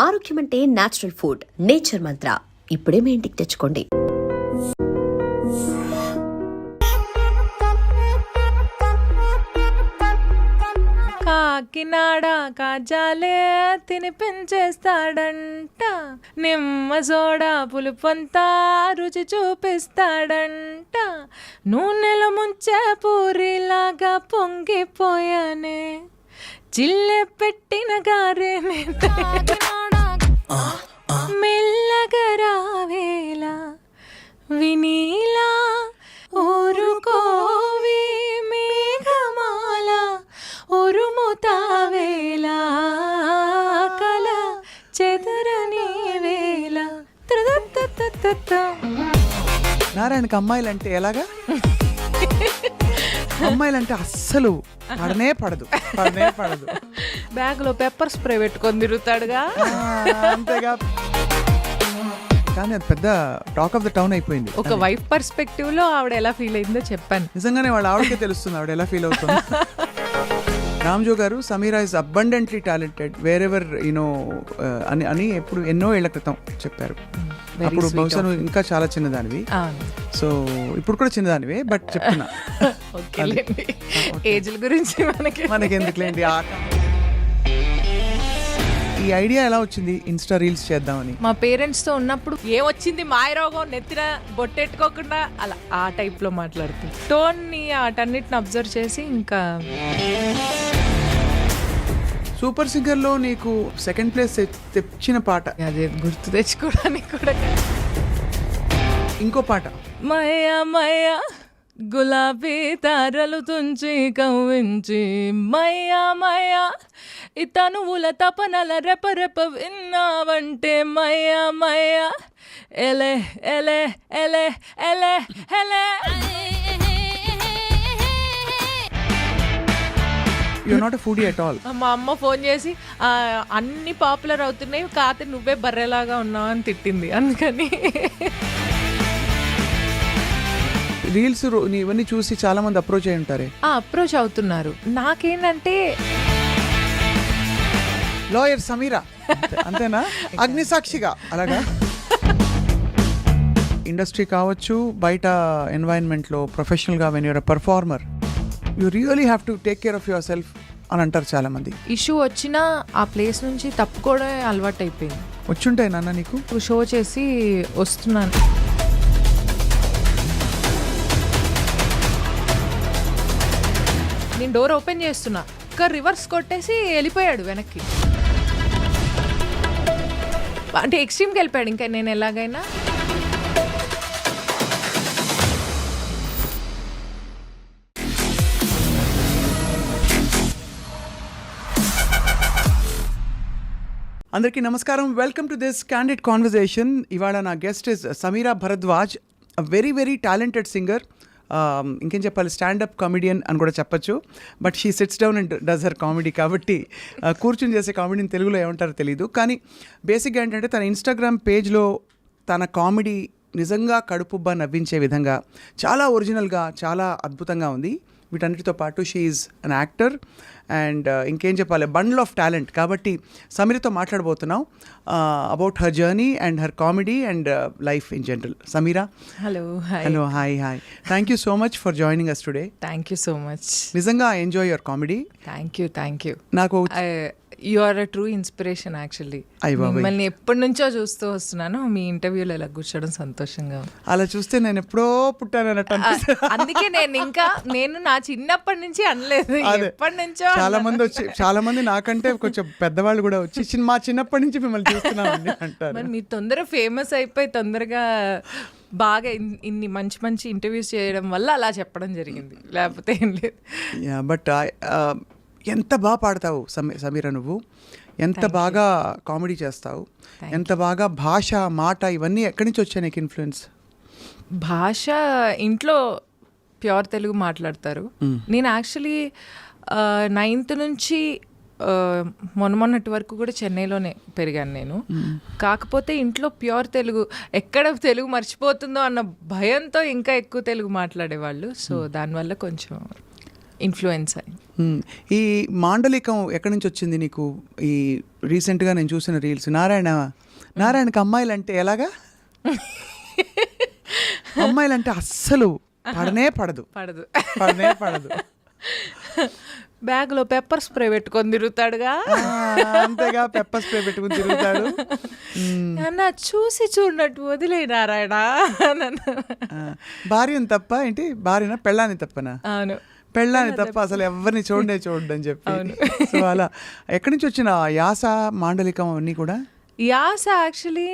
ఆరోగ్యం అంటే natural food. Nature మంత్ర ఇప్పుడే మీ ఇంటికి తెచ్చుకోండి. కాకినాడ కాజాలే తినిపించేస్తాడంట, నిమ్మ సోడా పులుపంతా రుచి చూపిస్తాడంట, నూనెలో ముంచే పూరిలాగా పొంగిపోయానే, చిల్లె పెట్టిన గారే మెల్లగా రావేలా వినీలా ఊరుకోవి మేఘమాల ఉరుముతావేలా కల చెదరని వేళ. నారాయణకి అమ్మాయిలంటే ఎలాగా? అమ్మాయిలంటే అస్సలు పడదు. బ్యాగ్ లో పెప్పర్ స్ప్రే పెట్టుకొని తిరుగుతాడుగా, అంతేగా. కానీ అది పెద్ద టాక్ ఆఫ్ ద టౌన్ అయిపోయింది. ఒక వైఫ్ పర్స్పెక్టివ్ లో ఆవిడ ఎలా ఫీల్ అయిందో చెప్పాను. నిజంగానే ఆవిడకే తెలుస్తుంది ఆవిడ ఎలా ఫీల్ అవుతుంది. రామ్జో గారు, Sameera is abundantly talented wear ever you know అని ఎప్పుడు ఎన్నో ఏళ్ల క్రితం చెప్పారు. అప్పుడు బహుశా నువ్వు ఇంకా చాలా చిన్నదానివి, సో ఇప్పుడు కూడా చిన్నదానివే, బట్ చెప్తున్నా ఏజ్ల గురించి మనకి ఎందుకులేండి. ఈ ఐడియా ఎలా వచ్చింది ఇన్స్టా రీల్స్ చేద్దామని? మా పేరెంట్స్ తో ఉన్నప్పుడు ఏమొచ్చింది మాయరోగం నెత్తిన బొట్టెట్టుకోకుండా అలా ఆ టైప్ లో మాట్లాడుతుంది. టోన్ ని వాటన్నిటిని అబ్జర్వ్ చేసి ఇంకా సూపర్ సింగర్ లో నీకు సెకండ్ ప్లేస్ తెచ్చిన పాట అదే గుర్తు తెచ్చుకోవడానికి కూడా. ఇంకో పాట మయా మయా గులాబీ తారలు తుంచి కవ్వించి, మయా మయా ఇతనువుల తపనల రెపరెప విన్నావంటే, మయా మయా ఎలే ఎలే ఎలే ఎలే ఎలే. You're not a foodie at all. మా అమ్మ ఫోన్ చేసి అన్ని పాపులర్ అవుతున్నాయి, కాతే నువ్వే బర్రెలాగా ఉన్నావు అని తిట్టింది. అందుకని రీల్స్ ఇవన్నీ చూసి చాలా మంది అప్రోచ్ అయి ఉంటారే. అప్రోచ్ అవుతున్నారు. నాకేంటంటే లాయర్ సమీరా అంతేనా, అగ్నిసాక్షిగా అలాగా. ఇండస్ట్రీ కావచ్చు, బయట ఎన్వైరన్మెంట్లో ప్రొఫెషనల్గా when you're a performer you really have to take care of yourself అని అంటారు చాలా మంది. ఇష్యూ వచ్చినా ఆ ప్లేస్ నుంచి తప్పుకోవడం అలవాటు అయిపోయింది. వచ్చుంటాయి నాన్న నీకు? షో చేసి వస్తున్నాను, నేను డోర్ ఓపెన్ చేస్తున్నా, ఇంకా రివర్స్ కొట్టేసి వెళ్ళిపోయాడు వెనక్కి. అంటే ఎక్స్ట్రీమ్కి వెళ్ళిపోయాడు. ఇంకా నేను ఎలాగైనా అందరికీ నమస్కారం. Welcome to this candid conversation. ఇవాళ నా guest is Sameera Bharadwaj, a very very talented singer. ఇంకేం చెప్పాలి, స్టాండప్ కామెడియన్ అని కూడా చెప్పచ్చు. But she sits down and does her comedy, కాబట్టి కూర్చుని చేసే కామెడీని తెలుగులో ఏమంటారో తెలీదు. కానీ బేసిక్గా ఏంటంటే తన ఇన్స్టాగ్రామ్ పేజ్లో తన కామెడీ నిజంగా కడుపుబ్బా నవ్వించే విధంగా చాలా ఒరిజినల్గా, చాలా అద్భుతంగా ఉంది. వీటన్నిటితో పాటు she is an actor and ఇంకేం చెప్పాలి, బండిల్ ఆఫ్ టాలెంట్. కాబట్టి సమీరతో మాట్లాడబోతున్నాం about her journey and her comedy and life in general. Sameera, hello. Hello, hi. Thank you so much for joining us today. Thank you so much. నిజంగా I enjoy your comedy. Thank you. నాకు you are a true inspiration actually. మిమ్మల్ని ఎప్పటి నుంచో చూస్తూ వస్తున్నాను. మీ ఇంటర్వ్యూలో ఇలా కూర్చోవడం సంతోషంగా. అలా చూస్తే నేను ఎప్పుడో పుట్టాను అన్నట్టు. అందుకే నేను నా చిన్నప్పటి నుంచి అనలేదు, ఎప్పటి నుంచో. చాలా మంది నాకంటే కొంచెం పెద్దవాళ్ళు కూడా వచ్చి మా చిన్నప్పటి నుంచి మిమ్మల్ని చూస్తున్నామని అంటారు. మరి మీరు తొందరగా ఫేమస్ అయిపోయి తొందరగా బాగా ఇన్ని మంచి మంచి ఇంటర్వ్యూస్ చేయడం వల్ల అలా చెప్పడం జరిగింది, లేకపోతే ఏం లేదు. బట్ ఎంత బాగా పాడతావు సమీరా, నువ్వు ఎంత బాగా కామెడీ చేస్తావు, ఎంత బాగా భాష, మాట ఇవన్నీ ఎక్కడి నుంచి వచ్చాయి నీకు ఇన్ఫ్లుయెన్స్? భాష ఇంట్లో ప్యూర్ తెలుగు మాట్లాడతారు. నేను యాక్చువల్లీ 9th నుంచి మొన్నటి వరకు కూడా చెన్నైలోనే పెరిగాను నేను. కాకపోతే ఇంట్లో ప్యూర్ తెలుగు, ఎక్కడ తెలుగు మర్చిపోతుందో అన్న భయంతో ఇంకా ఎక్కువ తెలుగు మాట్లాడేవాళ్ళు. సో దానివల్ల కొంచెం ఇన్ఫ్లుయెన్స్ అయ్యి. ఈ మాండలికం ఎక్కడి నుంచి వచ్చింది నీకు? ఈ రీసెంట్గా నేను చూసిన రీల్స్, నారాయణకి అమ్మాయిలు అంటే ఎలాగా? అమ్మాయిలు అంటే అస్సలు పడనే పడదు. బ్యాగ్లో పెప్పర్ స్ప్రే పెట్టుకొని తిరుగుతాడుగా. అంతేగా, పెప్పర్ స్ప్రే పెట్టుకుని తిరుగుతాడు. అన్న చూసి చూడనట్టు వదిలే నారాయణ. భార్యని తప్ప ఏంటి? భార్యనా పెళ్ళాన్ని తప్పనా? అవును, పెళ్ళాన్ని తప్ప అసలు ఎవరిని చూడని చెప్పి. సో అలా ఎక్కడి నుంచి వచ్చిన యాస, మాండలికం అన్నీ కూడా? యాస యాక్చువల్లీ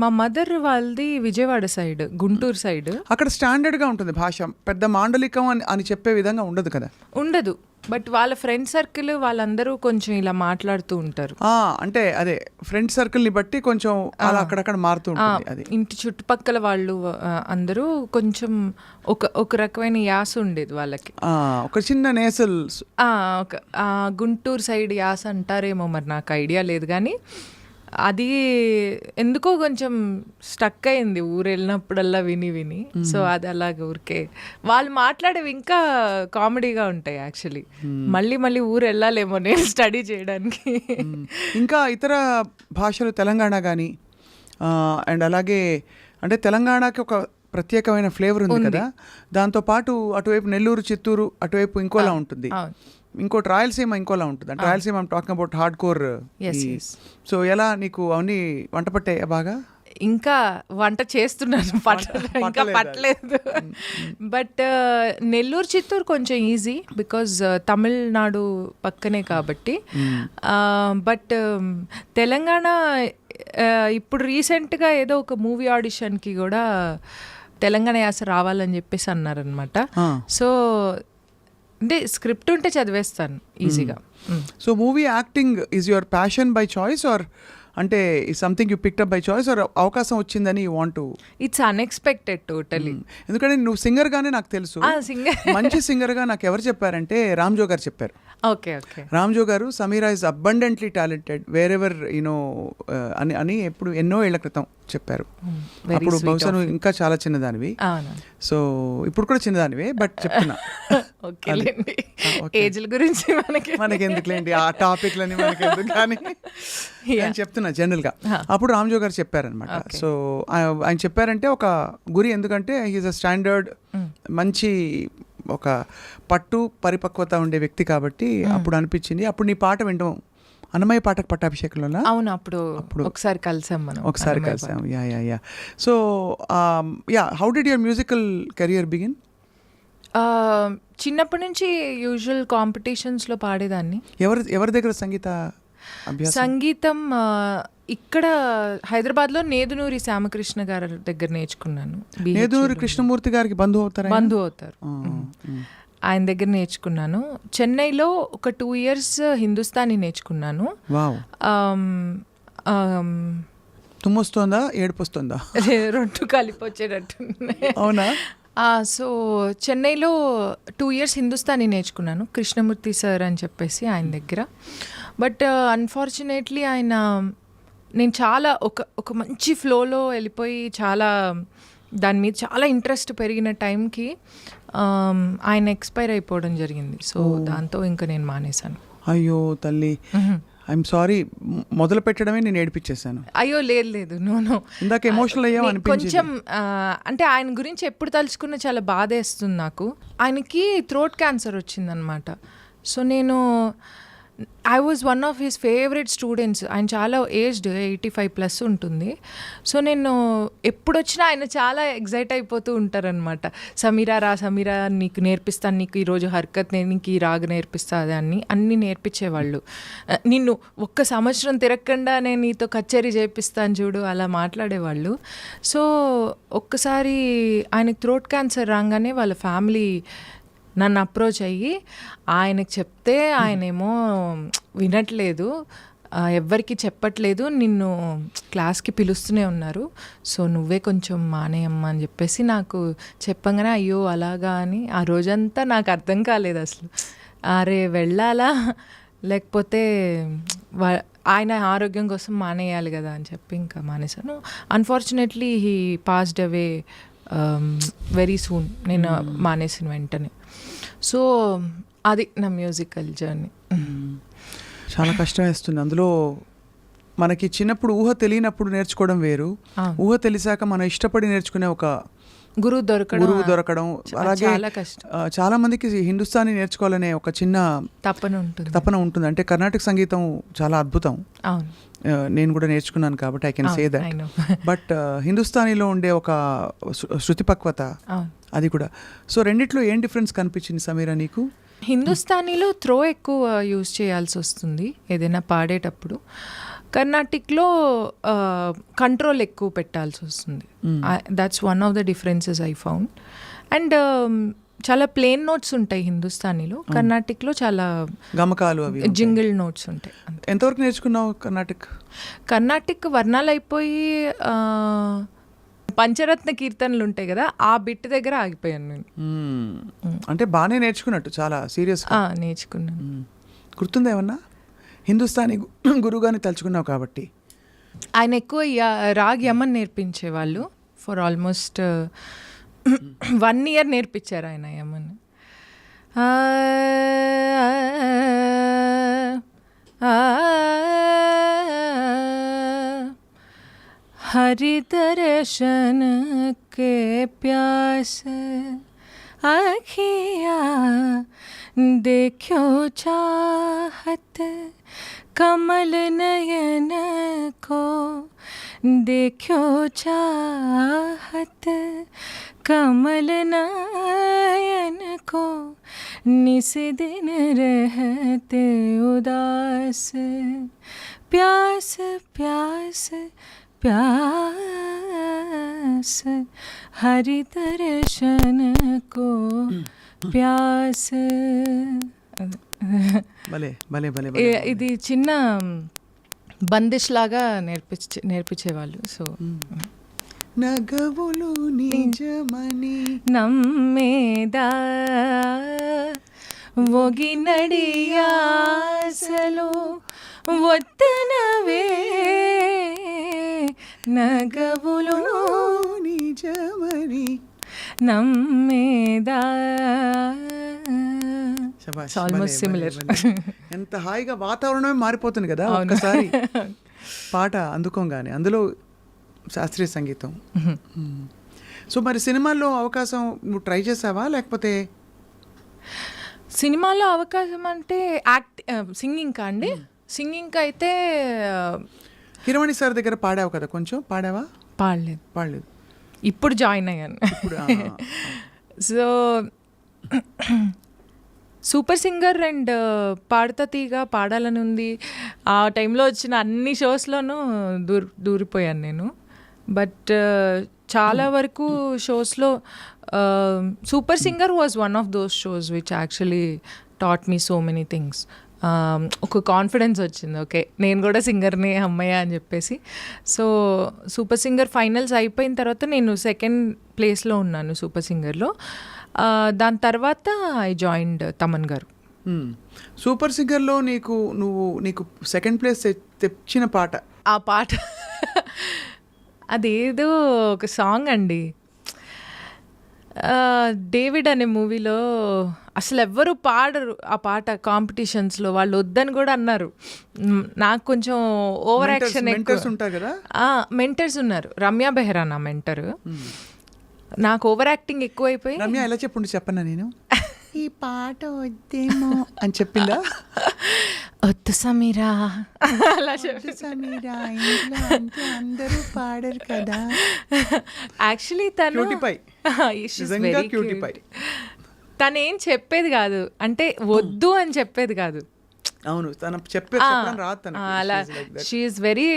మా మదర్ వాళ్ళది విజయవాడ సైడ్, గుంటూరు సైడ్. అక్కడ స్టాండర్డ్గా ఉంటుంది భాష, పెద్ద మాండలికం అని చెప్పే విధంగా ఉండదు కదా? ఉండదు, బట్ వాళ్ళ ఫ్రెండ్ సర్కిల్ వాళ్ళందరూ కొంచెం ఇలా మాట్లాడుతూ ఉంటారు. అంటే అదే ఫ్రెండ్ సర్కిల్ని బట్టి కొంచెం అలా అక్కడక్కడ మారుతూ ఉంటుంది. అది ఇంటి చుట్టుపక్కల వాళ్ళు అందరూ కొంచెం ఒక రకమైన యాస ఉండేది వాళ్ళకి. ఒక చిన్న నేసల్, ఒక గుంటూరు సైడ్ యాస అంటారేమో, మరి నాకు ఐడియా లేదు. కానీ అది ఎందుకో కొంచెం స్టక్ అయింది ఊరు వెళ్ళినప్పుడల్లా విని. సో అది అలాగే ఊరికే వాళ్ళు మాట్లాడేవి ఇంకా కామెడీగా ఉంటాయి యాక్చువల్లీ. మళ్ళీ ఊరు వెళ్ళాలేమో నేను స్టడీ చేయడానికి. ఇంకా ఇతర భాషలు తెలంగాణ కానీ అండ్ అలాగే అంటే తెలంగాణకి ఒక ప్రత్యేకమైన ఫ్లేవర్ ఉంది కదా, దాంతోపాటు అటువైపు నెల్లూరు, చిత్తూరు అటువైపు ఇంకోలా ఉంటుంది, ఇంకోటి రాయలసీమ ఇంకోలా ఉంటుంది. అంటే Rayalaseema I'm talking about hard core. So ఎలా నీకు అవన్నీ వంట పట్టాయి బాగా? ఇంకా వంట చేస్తున్నాను, ఇంకా పట్టలేదు. బట్ నెల్లూరు, చిత్తూరు కొంచెం ఈజీ బికాజ్ తమిళనాడు పక్కనే కాబట్టి. బట్ తెలంగాణ ఇప్పుడు రీసెంట్గా ఏదో ఒక మూవీ ఆడిషన్కి కూడా తెలంగాణ యాస రావాలని చెప్పేసి అన్నారనమాట. సో అంటే స్క్రిప్ట్ ఉంటే చదివేస్తాను ఈజీగా. So movie acting is your passion by choice or అంటే something you picked up by choice or అవకాశం వచ్చిందని you want to? It's unexpected totally. ఎందుకంటే నువ్వు సింగర్గానే నాకు తెలుసు. మంచి సింగర్గా నాకు ఎవరు చెప్పారంటే రామ్జో గారు చెప్పారు. ఓకే. రామ్జో గారు Sameera is abundantly talented wear ever you know అని ఎప్పుడు ఎన్నో ఏళ్ల క్రితం చెప్పారు. అప్పుడు బహుశా నువ్వు ఇంకా చాలా చిన్నదానివి. సో ఇప్పుడు కూడా చిన్నదానివే, బట్ చెప్తున్నా ఏజ్ల గురించి మనకి ఎందుకులేండి ఆ టాపిక్లని, మనకి ఎందుకు కానీ నేను చెప్తున్నా జనరల్గా. అప్పుడు రామ్జో గారు చెప్పారనమాట. సో ఆయన చెప్పారంటే ఒక గురి, ఎందుకంటే హీఈస్ అ స్టాండర్డ్, మంచి ఒక పట్టు పరిపక్వత ఉండే వ్యక్తి కాబట్టి అప్పుడు అనిపించింది. అప్పుడు నీ పాట వింటాం అన్నమయ్య పాటకు పట్టాభిషేకంలో. అవును, అప్పుడు ఒకసారి కలిసాం మనం. Yeah. So how did your musical career begin? చిన్నప్పటి నుంచి యూజువల్ కాంపిటీషన్స్లో పాడేదాన్ని. ఎవరి దగ్గర సంగీతం? ఇక్కడ హైదరాబాద్లో నేదునూరి శ్యామకృష్ణ గారి దగ్గర నేర్చుకున్నాను. నేదునూరి కృష్ణమూర్తి గారికి బంధువు అవుతారు. ఆయన దగ్గర నేర్చుకున్నాను. చెన్నైలో ఒక 2 years హిందుస్థానీ నేర్చుకున్నాను. తుమ్మొస్తుందా, ఏడుపొస్తుందా? 2 కలిపి వచ్చేటట్టు. అవునా? సో చెన్నైలో 2 years హిందుస్థానీ నేర్చుకున్నాను, కృష్ణమూర్తి సార్ అని చెప్పేసి ఆయన దగ్గర. బట్ అన్ఫార్చునేట్లీ నేను చాలా ఒక మంచి ఫ్లోలో వెళ్ళిపోయి చాలా దాని మీద చాలా ఇంట్రెస్ట్ పెరిగిన టైంకి ఆయన ఎక్స్పైర్ అయిపోవడం జరిగింది. సో దాంతో ఇంకా నేను మానేశాను. అయ్యో తల్లి, ఐఎమ్ సారీ. మొదలు పెట్టడమే నేను ఏడిపించేసాను. అయ్యో లేదు, నో. ఇందాక ఎమోషనల్ అయ్యాం అనిపించింది. కొంచెం అంటే ఆయన గురించి ఎప్పుడు తలుచుకున్నా చాలా బాధేస్తుంది నాకు. ఆయనకి థ్రోట్ క్యాన్సర్ వచ్చిందనమాట. సో నేను I was one of his favourite students. ఆయన చాలా ఏజ్డ్, 85+ ఉంటుంది. సో నేను ఎప్పుడు వచ్చినా ఆయన చాలా ఎగ్జైట్ అయిపోతూ ఉంటారనమాట. సమీరా నీకు నేర్పిస్తాను, నీకు ఈరోజు హర్కత్, నీకు ఈ రాగ నేర్పిస్తా, అన్నీ నేర్పించేవాళ్ళు. నిన్ను 1 సంవత్సరం తిరగకుండా నేను నీతో కచేరీ చేపిస్తాను చూడు, అలా మాట్లాడేవాళ్ళు. సో ఒక్కసారి ఆయనకు థ్రోట్ క్యాన్సర్ రాగానే వాళ్ళ ఫ్యామిలీ నన్ను అప్రోచ్ అయ్యి ఆయనకు చెప్తే ఆయనేమో వినట్లేదు, ఎవ్వరికి చెప్పట్లేదు, నిన్ను క్లాస్కి పిలుస్తూనే ఉన్నారు, సో నువ్వే కొంచెం మానేయమ్మా అని చెప్పేసి నాకు చెప్పంగానే అయ్యో అలాగా అని ఆ రోజంతా నాకు అర్థం కాలేదు అసలు. అరే వెళ్ళాలా లేకపోతే ఆయన ఆరోగ్యం కోసం మానేయాలి కదా అని చెప్పి ఇంకా మానేశాను. Unfortunately he passed away very soon, నేను మానేసిన వెంటనే. సో అది నా మ్యూజికల్ జర్నీ. చాలా కష్టం వేస్తుంది అందులో. మనకి చిన్నప్పుడు ఊహ తెలియనప్పుడు నేర్చుకోవడం వేరు, ఊహ తెలిసాక మనం ఇష్టపడి నేర్చుకునే ఒక గురువు దొరకడం. అలాగే చాలా కష్టం. చాలా మందికి హిందుస్థానీ నేర్చుకోవాలనే ఒక చిన్న తపన ఉంటుంది. అంటే కర్ణాటక సంగీతం చాలా అద్భుతం. అవును, నేను కూడా నేర్చుకున్నాను కాబట్టి I can say that. But హిందుస్థానీలో ఉండే ఒక శృతి పక్వత అది కూడా. సో రెండిట్లో ఏం డిఫరెన్స్ కనిపించింది సమీరా నీకు? హిందుస్థానీలో త్రో ఎక్కువ యూజ్ చేయాల్సి వస్తుంది ఏదైనా పాడేటప్పుడు. కర్ణాటిక్లో కంట్రోల్ ఎక్కువ పెట్టాల్సి వస్తుంది. That's one of the differences I found. And చాలా ప్లేన్ నోట్స్ ఉంటాయి హిందుస్థానీలో, కర్ణాటిక్లో చాలా గమకాలు అవి జింగిల్ నోట్స్ ఉంటాయి. ఎంతవరకు నేర్చుకున్నావు కర్ణాటిక్ వర్ణాలు అయిపోయి పంచరత్న కీర్తనలు ఉంటాయి కదా, ఆ బిట్ దగ్గర ఆగిపోయాను నేను. అంటే బాగానే నేర్చుకున్నట్టు, చాలా సీరియస్గా నేర్చుకున్నాను. గుర్తుందా ఏమన్నా? హిందుస్థానీ గురువుగాని తలుచుకున్నావు కాబట్టి. ఆయన ఎక్కువ రాగ్ యమన్ నేర్పించేవాళ్ళు. ఫర్ ఆల్మోస్ట్ 1 year నేర్పించారు ఆయన యమన్. हरि दर्शन के प्यास आखिया देखो चाहत कमल नयन को, देखो चाहत कमल नयन को, निस दिन रहते उदास, प्यास प्यास प्यास हरि दर्शन को प्यास. ఇది చిన్న బందిష్ లాగా నేర్పించేవాళ్ళు. సో నగవులు నిజమని నమ్మేదా ఒగినడియాసలు వద్దనవే, నగవులు నిజమని నమ్మేదా. Almost similar. ఎంత హాయిగా వాతావరణమే మారిపోతుంది కదా ఒక్కసారి పాట అందుకోగానే, అందులో శాస్త్రీయ సంగీతం. సో మరి సినిమాల్లో అవకాశం నువ్వు ట్రై చేసావా లేకపోతే? సినిమాలో అవకాశం అంటే సింగింగ్ అండి. సింగింగ్ అయితే కిరవాణి సార్ దగ్గర పాడావు కదా, కొంచెం పాడావా? పాడలేదు. ఇప్పుడు జాయిన్ అయ్యాను. సో సూపర్ సింగర్ అండ్ పాడతా తీగా పాడాలని ఉంది. ఆ టైంలో వచ్చిన అన్ని షోస్లోనూ దూరిపోయాను నేను. బట్ చాలా వరకు షోస్లో super singer was one of those shows which actually taught me so many things. ఒక కాన్ఫిడెన్స్ వచ్చింది, ఓకే నేను కూడా సింగర్ని అమ్మయ్య అని చెప్పేసి. సో సూపర్ సింగర్ ఫైనల్స్ అయిపోయిన తర్వాత నేను 2nd ప్లేస్లో ఉన్నాను సూపర్ సింగర్లో. దాని తర్వాత ఐ జాయిన్డ్ తమన్ గారు. సూపర్ సింగర్లో నీకు 2nd ప్లేస్ తెచ్చిన పాట? ఆ పాట అదేదో ఒక సాంగ్ అండి, డేవిడ్ అనే మూవీలో. అసలు ఎవ్వరు పాడరు ఆ పాట కాంపిటీషన్స్లో, వాళ్ళు వద్దని కూడా అన్నారు. నాకు కొంచెం ఓవర్ యాక్షన్ ఉంటారు కదా, మెంటర్స్ ఉన్నారు. రమ్య బెహ్రా నా మెంటర్. నాకు ఓవర్ యాక్టింగ్ ఎక్కువైపోయి, రమ్య ఎలా చెప్పన్నా నేను ఈ పాట వద్దేమో అని చెప్పిందా? వద్దు సమీరా అలా సమీరా, అందరూ పాడరు కదా. యాక్చువల్లీ తను తను ఏం చెప్పేది కాదు, అంటే వద్దు అని చెప్పేది కాదు. అవును, అలా షీఈస్ వెరీ,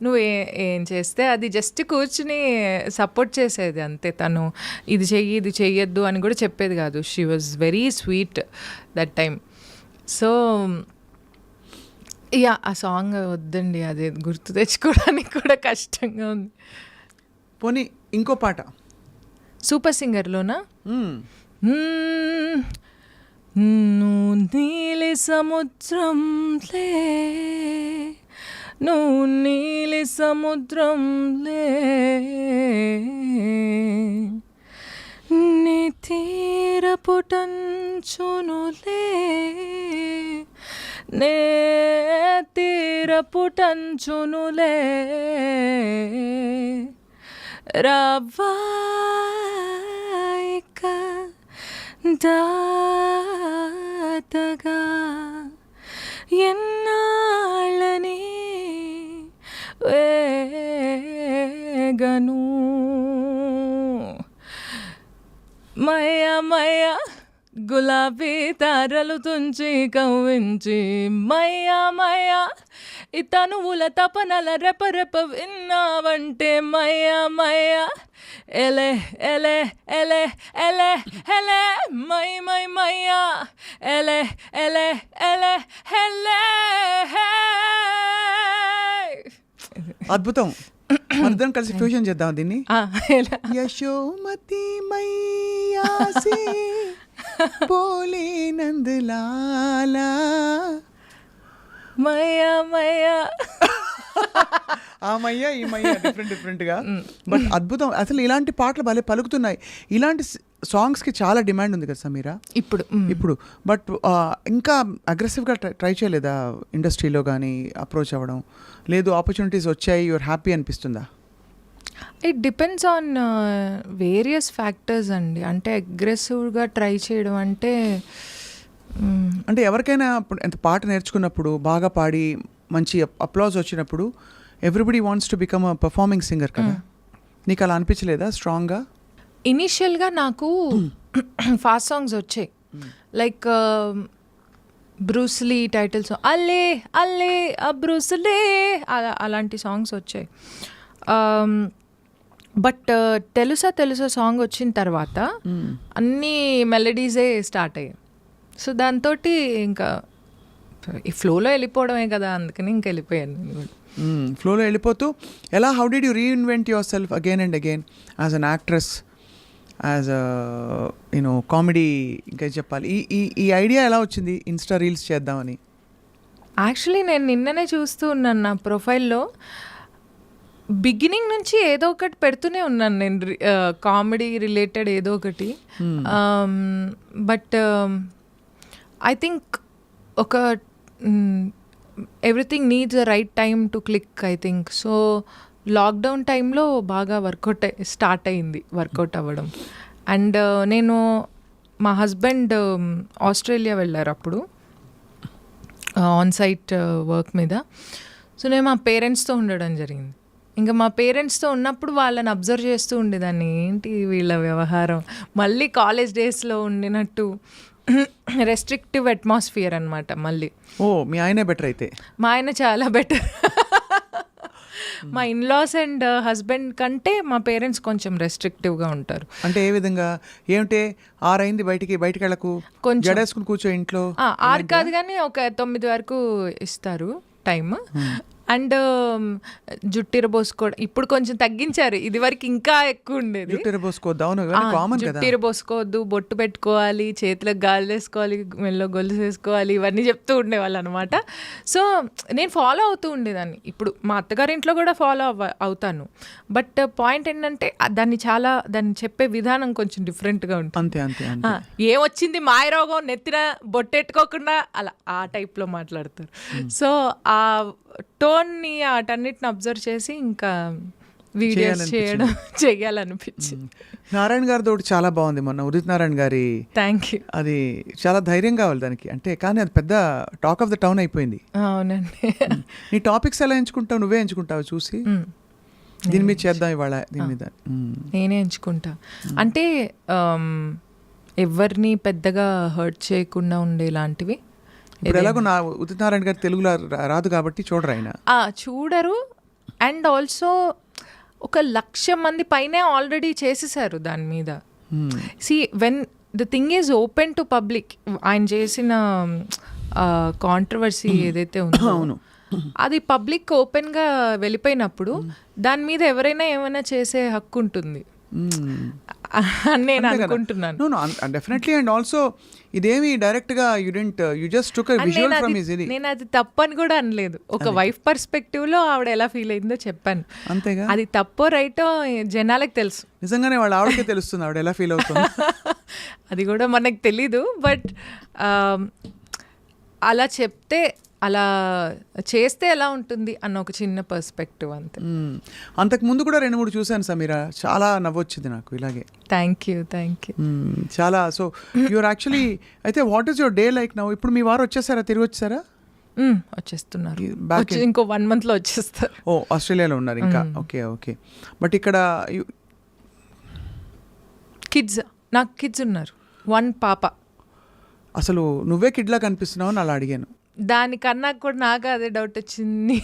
నువ్వు ఏం చేస్తే అది జస్ట్ కూర్చుని సపోర్ట్ చేసేది అంతే. తను ఇది చెయ్యి ఇది చెయ్యొద్దు అని కూడా చెప్పేది కాదు. She was very sweet that time. So yeah, ఆ సాంగ్ వద్దండి, అది గుర్తు తెచ్చుకోవడానికి కూడా కష్టంగా ఉంది. పోనీ ఇంకో పాట సూపర్ సింగర్లోనా? నువ్వు నీలి సముద్రంలే, నువ్వు నీలి సముద్రంలే, నీ తీరపుటంచునులే నే తీరపుటంచునులే రవ్వాయిక దాతగా ఎన్నాళ్ళని వేగను మయ మయ గులాబీ తారలు తుంచి కవ్వించి మయ మయ ఇతనువుల తపనల రెపరెప విన్నావంటే మయ మయ ఎలే ఎలే ఎలే ఎలే ఎలే మై మై మయ ఎలే ఎలే ఎలే ఎలే అద్భుతం. మనిద్దరం కలిసి ఫ్యూజన్ చేద్దాం దీన్ని. ఎలా యశోమతి మైయాసి పోలే నందలాలా మయ మయ ఆ మయ్య ఈ మయ్య డిఫరెంట్గా బట్ అద్భుతం. అసలు ఇలాంటి పాటలు భలే పలుకుతున్నాయి. ఇలాంటి సాంగ్స్కి చాలా డిమాండ్ ఉంది కదా సమీరా ఇప్పుడు. బట్ ఇంకా అగ్రెసివ్గా ట్రై చేయలేదా ఇండస్ట్రీలో కానీ అప్రోచ్ అవ్వడం? లేదు, ఆపర్చునిటీస్ వచ్చాయి, యువర్ హ్యాపీ అనిపిస్తుందా? It depends on various factors అండి. అంటే అగ్రెసివ్గా ట్రై చేయడం అంటే అంటే ఎవరికైనా ఎంత పాట నేర్చుకున్నప్పుడు బాగా పాడి మంచి అప్లాజ్ వచ్చినప్పుడు everybody wants to become a performing singer కదా. నీకు అలా అనిపించలేదా స్ట్రాంగ్గా? ఇనీషియల్గా నాకు ఫాస్ట్ సాంగ్స్ వచ్చాయి, లైక్ బ్రూస్లీ టైటిల్ సాంగ్ అల్లే అల్లే బ్రూస్లే అలాంటి సాంగ్స్ వచ్చాయి. బట్ తెలుసా సాంగ్ వచ్చిన తర్వాత అన్ని మెలడీసే స్టార్ట్ అయ్యాయి. సో దాంతో ఇంకా ఈ ఫ్లోలో వెళ్ళిపోవడమే కదా, అందుకని ఇంకా వెళ్ళిపోయాను నేను కూడా. ఫ్లోలో వెళ్ళిపోతూ ఎలా how did you reinvent your self again and again as an actress, as you know comedy? ఇంకా చెప్పాలి, ఈ ఐడియా ఎలా వచ్చింది ఇన్స్టా రీల్స్ చేద్దామని? యాక్చువల్లీ నేను నిన్ననే చూస్తూ ఉన్నాను నా ప్రొఫైల్లో. బిగినింగ్ నుంచి ఏదో ఒకటి పెడుతూనే ఉన్నాను నేను, కామెడీ రిలేటెడ్ ఏదో ఒకటి. బట్ ఐ థింక్ ఒక everything needs a right time to click I think. So lockdown టైంలో బాగా స్టార్ట్ అయింది వర్కౌట్ అవ్వడం. అండ్ నేను మా హస్బెండ్ ఆస్ట్రేలియా వెళ్ళారు అప్పుడు ఆన్ సైట్ వర్క్ మీద. సో నేను మా పేరెంట్స్తో ఉండడం జరిగింది. ఇంకా మా పేరెంట్స్తో ఉన్నప్పుడు వాళ్ళని అబ్జర్వ్ చేస్తూ ఉండేదాన్ని, ఏంటి వీళ్ళ వ్యవహారం, మళ్ళీ కాలేజ్ డేస్లో ఉండినట్టు రెస్ట్రిక్టివ్ అట్మాస్ఫియర్ అనమాట మళ్ళీ. ఓ, మీ ఆయనే బెటర్ అయితే? మా ఆయన చాలా బెటర్. మా ఇన్లాస్ అండ్ హస్బెండ్ కంటే మా పేరెంట్స్ కొంచెం రెస్ట్రిక్టివ్గా ఉంటారు. అంటే ఏ విధంగా? ఏమిటే 6 అయింది బయటికి వెళ్ళకు, కొంచెం జడేసుకుని కూర్చో ఇంట్లో? 6 కాదు కానీ ఒక 9 వరకు ఇస్తారు టైం. అండ్ జుట్టిరబోసుకోవడం ఇప్పుడు కొంచెం తగ్గించారు, ఇది వరకు ఇంకా ఎక్కువ ఉండేది. జుట్టిరబోసుకోవద్దు, బొట్టు పెట్టుకోవాలి, చేతులకు గాలి వేసుకోవాలి, మెల్లో గొలుసు వేసుకోవాలి, ఇవన్నీ చెప్తూ ఉండేవాళ్ళు అనమాట. సో నేను ఫాలో అవుతూ ఉండేదాన్ని. ఇప్పుడు మా అత్తగారి ఇంట్లో కూడా ఫాలో అవుతాను. బట్ పాయింట్ ఏంటంటే దాన్ని చెప్పే విధానం కొంచెం డిఫరెంట్గా ఉంటుంది. ఏమొచ్చింది మాయరోగం నెత్తిన బొట్టెట్టుకోకుండా అలా ఆ టైప్లో మాట్లాడతారు. సో ఆ టోన్ని వాటన్నిటిని అబ్జర్వ్ చేసి ఇంకా వీడియోస్ చేయాలనిపించింది. నారాయణ గారితో చాలా బాగుంది మొన్న ఉదిత్ నారాయణ గారి. Thank you. అది చాలా ధైర్యం కావాలి దానికి, అంటే కానీ అది పెద్ద టాక్ ఆఫ్ ద టౌన్ అయిపోయింది. అవునండి. నీ టాపిక్స్ ఎలా ఎంచుకుంటావు? నువ్వే ఎంచుకుంటావు చూసి దీని మీద చేద్దాం ఇవాళ, దీని మీద నేనే ఎంచుకుంటా. అంటే ఎవరిని పెద్దగా హర్ట్ చేయకుండా ఉండేలాంటివి. ఇప్పుడు ఎలాగో నా ఉదిత్ నారాయణ గారు తెలుగులో రాదు కాబట్టి చూడరు, ఆయన చూడరు. అండ్ ఆల్సో 1,00,000 మంది పైనే ఆల్రెడీ చేసేసారు దాని మీద. See when the thing is open to public, ఆయన చేసిన కాంట్రవర్సీ ఏదైతే ఉందో అది పబ్లిక్ ఓపెన్గా వెళ్ళిపోయినప్పుడు దాని మీద ఎవరైనా ఏమైనా చేసే హక్కు ఉంటుంది. అని నేను అనుకుంటున్నాను. No definitely. అండ్ ఆల్సో ఇదేమి డైరెక్ట్ గా you just took a visual from his ఇది. నేను అది తప్పని కూడా అనలేదు. ఒక వైఫ్ పర్స్పెక్టివ్ లో ఆవిడ ఎలా ఫీల్ అయిందో చెప్పాను. అంతేగా. అది తప్పో రైటో జనాలకు తెలుసు. నిజంగానే వాళ్ళ ఆవిడకే తెలుస్తుంది ఆవిడ ఎలా ఫీల్ అవుతుంది. అది కూడా మనకు తెలీదు. బట్ అలా చెప్తే, అలా చేస్తే ఎలా ఉంటుంది అన్న ఒక చిన్న పర్స్పెక్టివ్ అంతే. అంతకు ముందు కూడా 2-3 చూశాను సమీరా, చాలా నవ్వొచ్చింది నాకు ఇలాగే. Thank you. చాలా. సో యూఆర్ యాక్చువల్లీ అయితే what is your day like now? ఇప్పుడు మీ వారు వచ్చేసారా, తిరిగి వచ్చేసారా? వచ్చేస్తున్నారు. ఇంకో 1 month లో వచ్చేస్తారు. ఓ, ఆస్ట్రేలియాలో ఉన్నారు ఇంకా. ఓకే. బట్ ఇక్కడ కిడ్స్, నాకు కిడ్స్ ఉన్నారు. 1 పాప. అసలు నువ్వే కిడ్లా కనిపిస్తున్నావు అని అలా అడిగాను. దానికన్నా కూడా నాకు అదే డౌట్ వచ్చింది.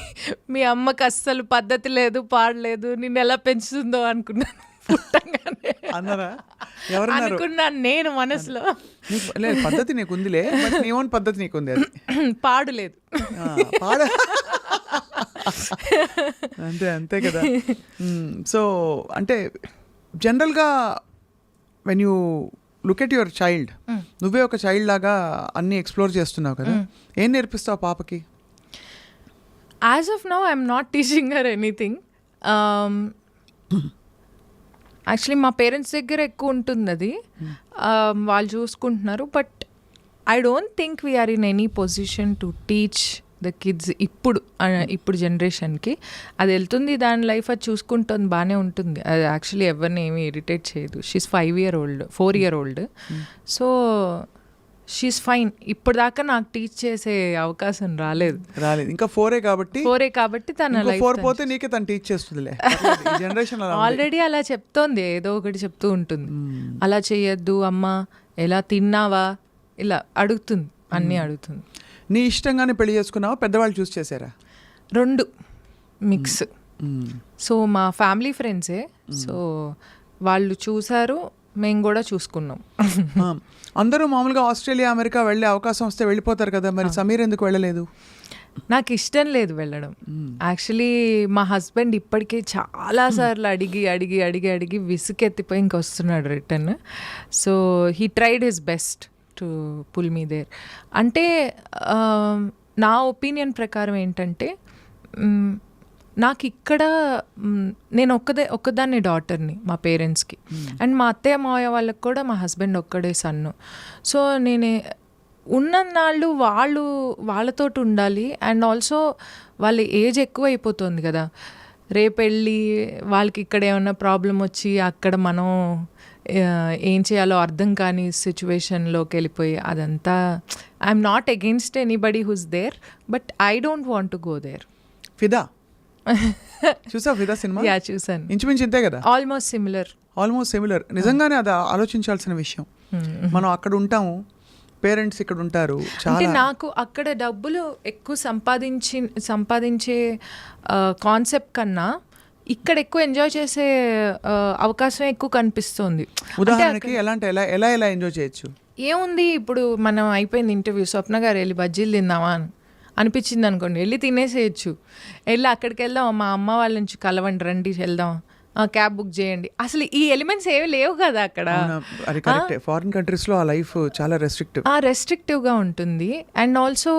మీ అమ్మకి అస్సలు పద్ధతి లేదు, పాడలేదు, నిన్ను ఎలా పెంచుతుందో అనుకున్నాను పుట్టంగానే. అన్నారా? ఎవరన్నారు? అనుకున్నాను నేను మనసులో. లేదు, పద్ధతి నీకు ఉందిలే, బట్ నీ ఓన్ పద్ధతి నీకుంది. అది పాడలేదు. అంతే కదా. సో అంటే జనరల్గా when you look at your child, నువ్వే ఒక చైల్డ్ లాగా అన్ని ఎక్స్ప్లోర్ చేస్తున్నావు కదా, ఏం నేర్పిస్తావు పాపకి? As of now I'm not teaching her anything. Actually మా పేరెంట్స్ దగ్గర ఎక్కువ ఉంటుంది అది, వాళ్ళు చూసుకుంటున్నారు. But I don't think we're in any position to teach the kids ఇప్పుడు జనరేషన్కి. అది వెళ్తుంది, దాని లైఫ్ అది చూసుకుంటుంది, బాగానే ఉంటుంది. అది యాక్చువల్లీ ఎవరిని ఏమీ ఇరిటేట్ చేయదు. She's 4 year old. So she's fine. ఇప్పుడు దాకా నాకు టీచ్ చేసే అవకాశం రాలేదు. ఇంకా 4 కాబట్టి తన లైఫ్ 4 పోతే నీకే తను టీచ్ చేస్తుందిలే. జనరేషన్ ఆల్రెడీ అలా చెప్తోంది, ఏదో ఒకటి చెప్తూ ఉంటుంది. అలా చేయొద్దు అమ్మ, ఎలా తిన్నావా, ఇలా అడుగుతుంది, అన్నీ అడుగుతుంది. నీ ఇష్టంగానే పెళ్లి చేసుకున్నావా, పెద్దవాళ్ళు చూస్ చేశారా? 2 మిక్స్. సో మా ఫ్యామిలీ ఫ్రెండ్సే, సో వాళ్ళు చూసారు, మేము కూడా చూసుకున్నాం. అందరూ మామూలుగా ఆస్ట్రేలియా, అమెరికా వెళ్ళే అవకాశం వస్తే వెళ్ళిపోతారు కదా, మరి సమీర్ ఎందుకు వెళ్ళలేదు? నాకు ఇష్టం లేదు వెళ్ళడం. యాక్చువల్లీ మా హస్బెండ్ ఇప్పటికే చాలాసార్లు అడిగి విసుకెత్తిపోయి ఇంకొస్తున్నాడు return. So he tried his best to pull me there. అంటే నా ఒపీనియన్ ప్రకారం ఏంటంటే, నాకు ఇక్కడ నేను ఒక్కదాన్ని డాటర్ని మా పేరెంట్స్కి, అండ్ మా అత్తయ్య మావయ్య వాళ్ళకి కూడా మా హస్బెండ్ ఒక్కడే సన్ను. సో నేను ఉన్ననాళ్ళు వాళ్ళతో ఉండాలి. అండ్ ఆల్సో వాళ్ళ ఏజ్ ఎక్కువ అయిపోతుంది కదా, రేపెళ్ళి వాళ్ళకి ఇక్కడ ఏమైనా ప్రాబ్లం వచ్చి అక్కడ మనం ఏం చేయాలో అర్థం కాని సిచ్యువేషన్లోకి వెళ్ళిపోయి, అదంతా I'm not against anybody who's there, but I don't want to go there. Fidaa చూసా? ఫిదా సినిమా చూసాను. ఇంచుమించు ఇంతే కదా, ఆల్మోస్ట్ సిమిలర్. నిజంపాల్సిన అది ఆలోచించాల్సిన విషయం. మనం అక్కడ ఉంటాము, పేరెంట్స్ ఇక్కడ ఉంటారు. అంటే నాకు అక్కడ డబ్బులు ఎక్కువ సంపాదించే కాన్సెప్ట్ కన్నా ఇక్కడ ఎక్కువ ఎంజాయ్ చేసే అవకాశం ఎక్కువ కనిపిస్తుంది. ఉదాహరణకి ఎలా ఎంజాయ్ చేయొచ్చు? ఏముంది, ఇప్పుడు మనం అయిపోయింది ఇంటర్వ్యూ, స్వప్న గారు వెళ్ళి బజ్జీలు తిందామా అనిపించింది అనుకోండి, వెళ్ళి తినేసేయచ్చు. వెళ్ళి అక్కడికి వెళ్దాం, మా అమ్మ వాళ్ళ నుంచి కలవండి, రండి వెళ్దాం, క్యాబ్ బుక్ చేయండి. అసలు ఈ ఎలిమెంట్స్ ఏవి లేవు కదా అక్కడ. ఫారిన్ కంట్రీస్ లో ఆ లైఫ్ చాలా రెస్ట్రిక్టివ్గా ఉంటుంది. అండ్ ఆల్సో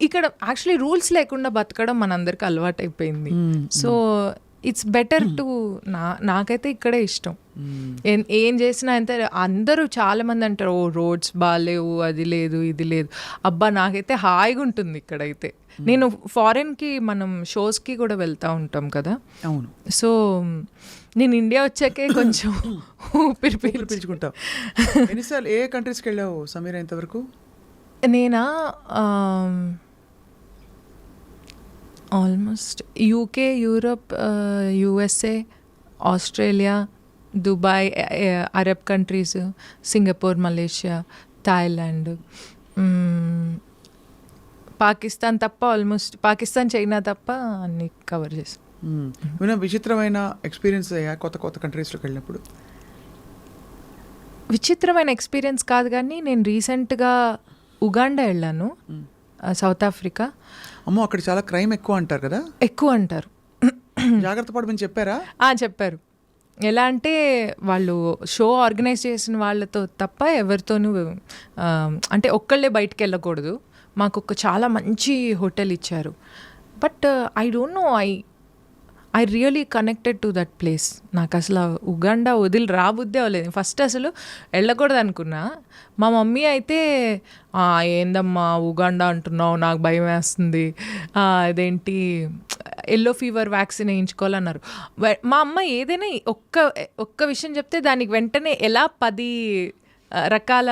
ఇక్కడ యాక్చువల్లీ రూల్స్ లేకుండా బతకడం మనందరికి అలవాటు అయిపోయింది. సో ఇట్స్ బెటర్ టు నాకైతే ఇక్కడే ఇష్టం. ఏం చేసినా అంతే. అందరూ చాలా మంది అంటారు, ఓ రోడ్స్ బాగాలేవు, అది లేదు, ఇది లేదు. అబ్బా, నాకైతే హాయిగా ఉంటుంది ఇక్కడైతే. నేను ఫారెన్కి మనం షోస్కి కూడా వెళ్తూ ఉంటాం కదా. అవును. సో నేను ఇండియా వచ్చాకే కొంచెం ఊపిరి పీల్చుకుంటావు. ఎన్నిసార్లు ఏ కంట్రీస్కి వెళ్ళావు సమీరా ఇంతవరకు? నేనా almost UK, Europe, USA, Australia, Dubai, Arab countries, Singapore, Malaysia, Thailand, Pakistan తప్ప ఆల్మోస్ట్ పాకిస్తాన్, చైనా తప్ప అన్ని కవర్ చేసాం. విచిత్రమైన ఎక్స్పీరియన్స్ కొత్త కంట్రీస్లోకి వెళ్ళినప్పుడు? విచిత్రమైన ఎక్స్పీరియన్స్ కాదు, కానీ నేను రీసెంట్గా ఉగాండా వెళ్ళాను, సౌత్ ఆఫ్రికా. అమ్మో, అక్కడ చాలా క్రైమ్ ఎక్కువ అంటారు కదా? ఎక్కువ అంటారు. జాగ్రత్త పడమని చెప్పారా? చెప్పారు. ఎలా అంటే వాళ్ళు షో ఆర్గనైజ్ చేసిన వాళ్ళతో తప్ప ఎవరితోనూ అంటే ఒక్కళ్ళే బయటికి వెళ్ళకూడదు. మాకు ఒక చాలా మంచి హోటల్ ఇచ్చారు. But I don't know, I really connected to that place. నాకు అసలు ఉగాండా వదిలి రాబుద్దే అవ్వలేదు. ఫస్ట్ అసలు వెళ్ళకూడదు అనుకున్నా. మా మమ్మీ అయితే ఏందమ్మా ఉగాండా అంటున్నావు, నాకు భయం వేస్తుంది, అదేంటి ఎల్లో ఫీవర్ వ్యాక్సిన్ వేయించుకోవాలన్నారు. మా అమ్మ ఏదైనా ఒక్క విషయం చెప్తే దానికి వెంటనే ఎలా 10 రకాల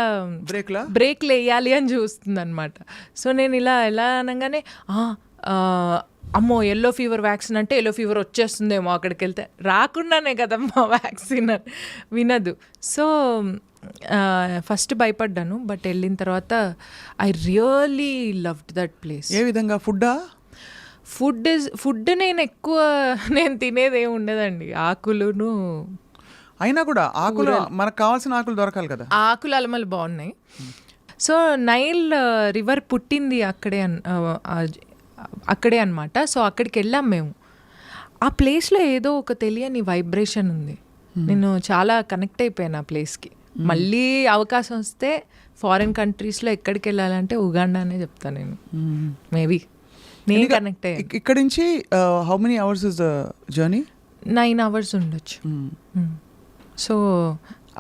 బ్రేక్లు వేయాలి అని చూస్తుంది అనమాట. సో నేను ఎలా అనగానే అమ్మో ఎల్లో ఫీవర్ వ్యాక్సిన్ అంటే ఎల్లో ఫీవర్ వచ్చేస్తుందేమో అక్కడికి వెళ్తే, రాకుండానే కదమ్మా వ్యాక్సిన్ వినదు. సో ఫస్ట్ భయపడ్డాను. బట్ వెళ్ళిన తర్వాత I really loved that place. ఏ విధంగా? ఫుడ్ నేను తినేది ఏమి ఉండదండి. ఆకులును అయినా కూడా ఆకులు మనకు కావాల్సిన ఆకులు దొరకాలి కదా. ఆకులు అలమలు బాగున్నాయి. సో నైల్ రివర్ పుట్టింది అక్కడే అనమాట. సో అక్కడికి వెళ్ళాం మేము. ఆ ప్లేస్లో ఏదో ఒక తెలియని వైబ్రేషన్ ఉంది. నేను చాలా కనెక్ట్ అయిపోయాను ఆ ప్లేస్కి. మళ్ళీ అవకాశం వస్తే ఫారిన్ కంట్రీస్లో ఎక్కడికి వెళ్ళాలంటే ఉగాండానే చెప్తాను నేను. మేబీ నేను కనెక్ట్ అయ్యాను. ఇక్కడ నుంచి how many hours is the journey? 9 hours ఉండొచ్చు. సో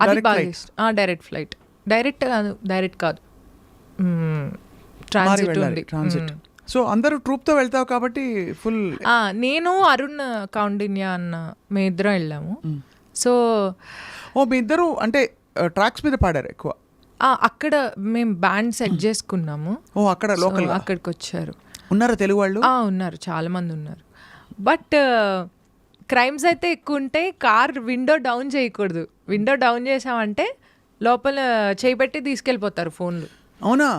అది బాగా ఇష్టం. Direct flight. డైరెక్ట్ కాదు, ట్రాన్సిట్ ఉంది. సో అందరూ ట్రూప్తో వెళ్తావు కాబట్టి ఫుల్. నేను అరుణ్ కౌండిన్య అన్న మీ ఇద్దరం వెళ్ళాము. సో మీ ఇద్దరు అంటే ట్రాక్స్ మీద పాడారు ఎక్కువ? అక్కడ మేము బ్యాండ్ సెట్ చేసుకున్నాము. అక్కడ లోకల్ అక్కడికి వచ్చారు. ఉన్నారా తెలుగు వాళ్ళు? ఉన్నారు, చాలా మంది ఉన్నారు. బట్ క్రైమ్స్ అయితే ఎక్కువ ఉంటాయి. కార్ విండో డౌన్ చేయకూడదు. విండో డౌన్ చేసామంటే లోపల చేయిబెట్టి తీసుకెళ్ళిపోతారు ఫోన్లు. అవునా?